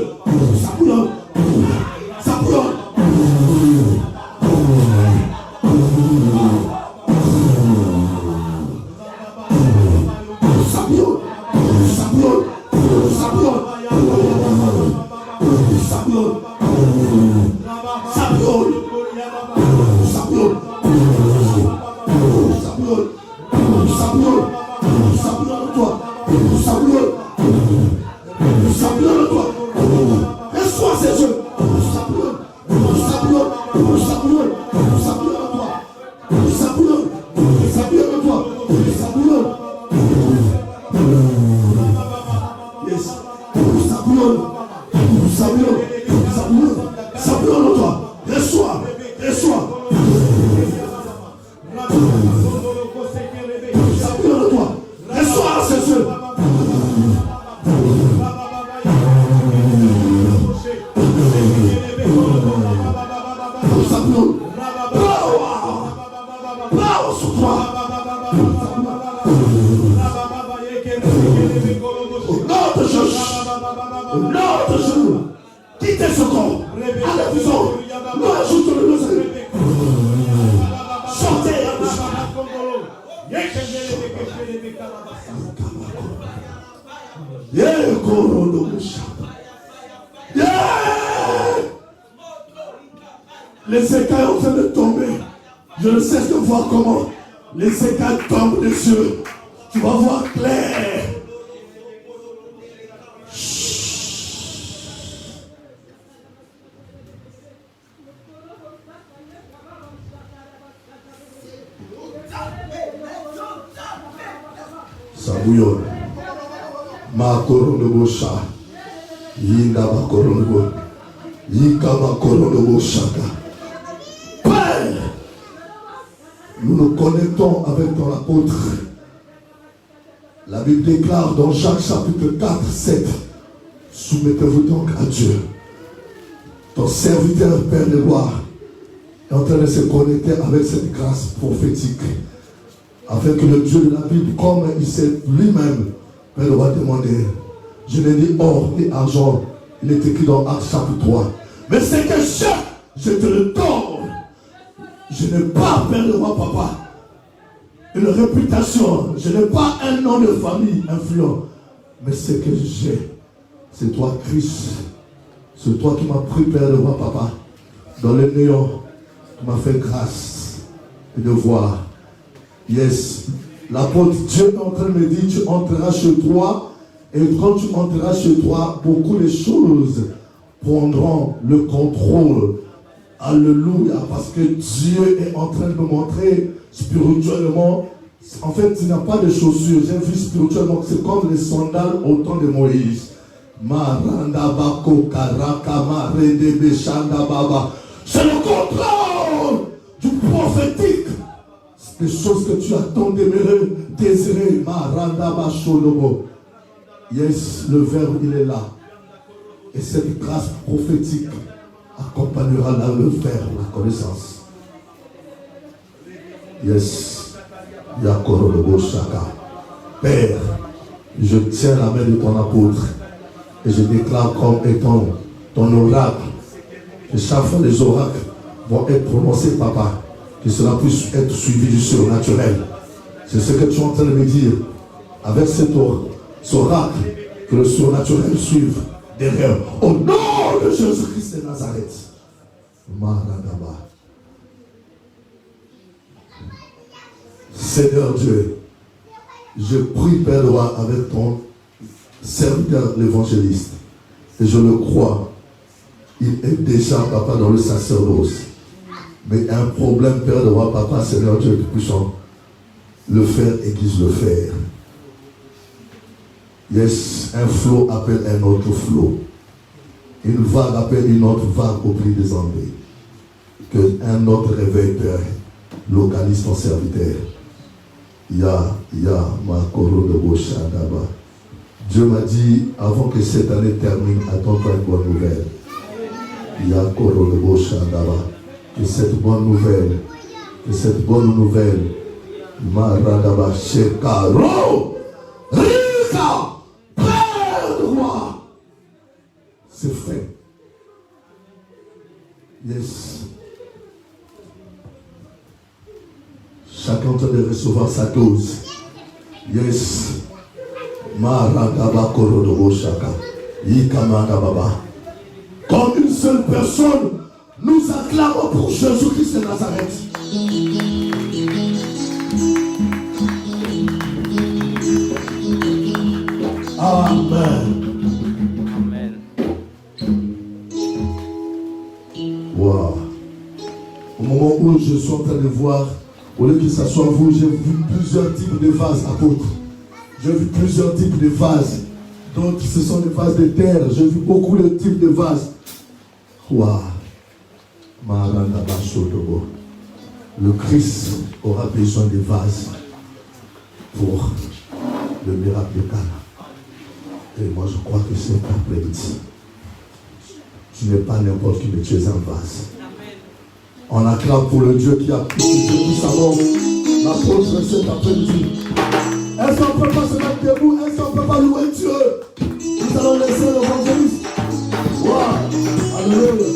ça bouillonne. Ça bouillonne. Ça bouillonne. Ça bouillonne. Ça bouillonne. Ça bouillonne. Ça bouillonne. Ça bouillonne. Ça bouillonne en toi. Ça bouillonne en toi. Reçois ces yeux. Ça bouillonne en toi. Ça bouillonne en toi. Ça bouillonne. Yes. Ça bouillonne en toi. Reçois. Ça bouillonne en toi. Reçois ces yeux. Ça bouillonne. Bravo sur toi. Au nom de Jésus. Quittez ce corps. Allez, disons. Nous ajoutons le nom. Sortez. Les écailles ont en train de tomber. Je ne cesse de voir comment les écailles tombent des cieux. Tu vas voir clair. Ça bouillonne. Ma couronne de Bocha. Yinda ma couronne de Bocha. Yika ma couronne de Bocha. Père, nous nous connectons avec ton apôtre. La Bible déclare dans Jacques chapitre 4, 7. Soumettez-vous donc à Dieu. Ton serviteur, Père de gloire, est en train de se connecter avec cette grâce prophétique. Afin que le Dieu de la Bible, comme il sait lui-même, Père le roi demander. Je n'ai ni or ni argent. Il est écrit dans Actes chapitre 3. Mais c'est que je te le donne. Je n'ai pas, Père le roi papa, une réputation. Je n'ai pas un nom de famille influent. Mais ce que j'ai, c'est toi Christ. C'est toi qui m'as pris, Père le roi papa, dans le néant. Tu m'as fait grâce de voir. Yes. L'apôtre Dieu est en train de me dire, tu entreras chez toi. Et quand tu entreras chez toi, beaucoup de choses prendront le contrôle. Alléluia. Parce que Dieu est en train de me montrer spirituellement. En fait, il n'y a pas de chaussures. J'ai vu spirituellement que c'est comme les sandales au temps de Moïse. C'est le contrôle du prophétique. Des choses que tu as tant désiré. Yes, le verbe il est là. Et cette grâce prophétique accompagnera le verbe, la connaissance. Yes. Yakorolobo Shaka. Père, je tiens la main de ton apôtre et je déclare comme étant ton oracle. Que chaque fois les oracles vont être prononcés, papa, que cela puisse être suivi du surnaturel. C'est ce que tu es en train de me dire. Avec cet oracle, que le surnaturel suive derrière. Au nom de Jésus-Christ de Nazareth. Maranaba. Seigneur Dieu, je prie, Père roi, avec ton serviteur l'évangéliste. Et je le crois. Il est déjà, papa, dans le sacerdoce. Mais un problème, Père roi, papa, Seigneur Dieu, que puissons le faire aiguise le fer. Yes, un flot appelle un autre flot. Une vague appelle une autre vague au prix des envies. Que un autre réveil, Père, localise ton serviteur. Ma koro de Boshadaba. Dieu m'a dit, avant que cette année termine, attends-toi une bonne nouvelle. Ya koro de Boshadaba. Que cette bonne nouvelle, Maradaba Shekaro, Rika, Père de roi, c'est fait. Yes. Chacun en train de recevoir sa dose. Yes. Maradaba Korodobo Shaka. Yikamanda Baba. Comme une seule personne, nous acclamons pour Jésus-Christ de Nazareth. Amen. Amen. Wow. Au moment où je suis en train de voir, au lieu que ce soit vous, j'ai vu plusieurs types de vases, apôtres. J'ai vu plusieurs types de vases. D'autres, ce sont des vases de terre. J'ai vu beaucoup de types de vases. Wow. Le Christ aura besoin de vases pour le miracle de Cana. Et moi je crois que c'est après-midi. Tu n'es pas n'importe qui, mais tu es un vase. On acclame pour le Dieu qui a pris tout sa mort. L'apôtre cet après-midi. Est-ce qu'on ne peut pas se mettre debout? Est-ce qu'on ne peut pas louer Dieu? Nous allons laisser l'évangéliste. Wow. Alléluia.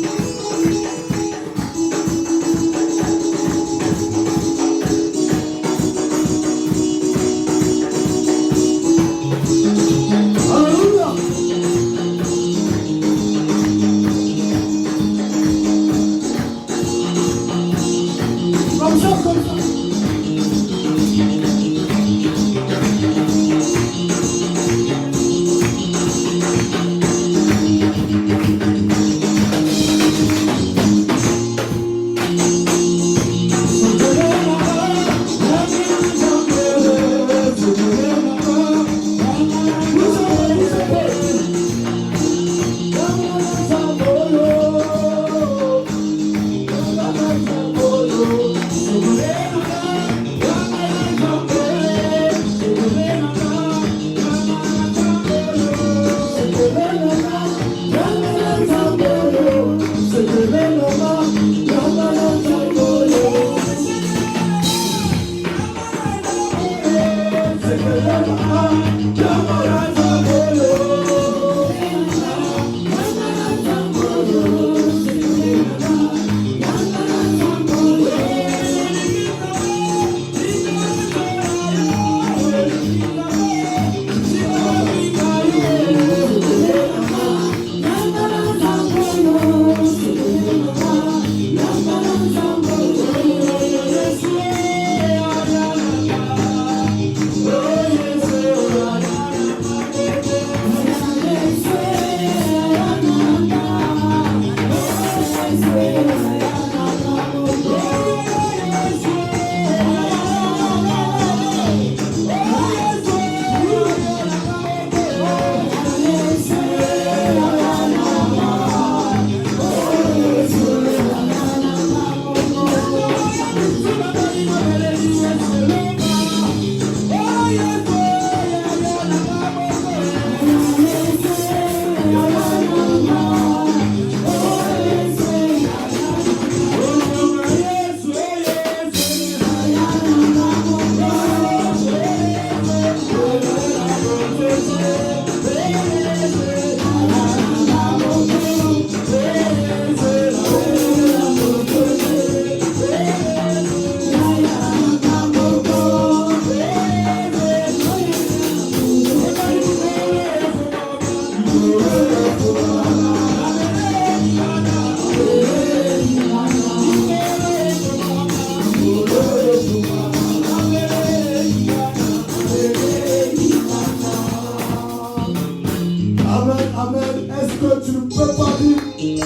Amen. Est-ce que tu ne peux pas dire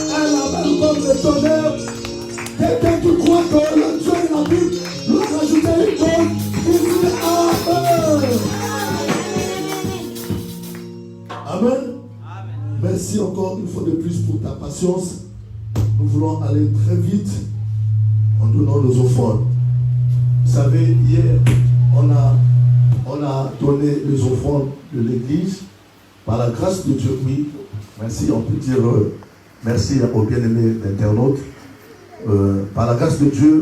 un amen comme le tonnerre? Quelqu'un qui croit que le Dieu de la Bible lui a rajouté une cause, il dit Amen. Amen. Merci encore une fois de plus pour ta patience. Nous voulons aller très vite en donnant nos offrandes. Vous savez, hier, on a donné les offrandes de l'église. Par la grâce de Dieu, oui. Merci, on peut dire merci aux bien-aimés internautes. Par la grâce de Dieu,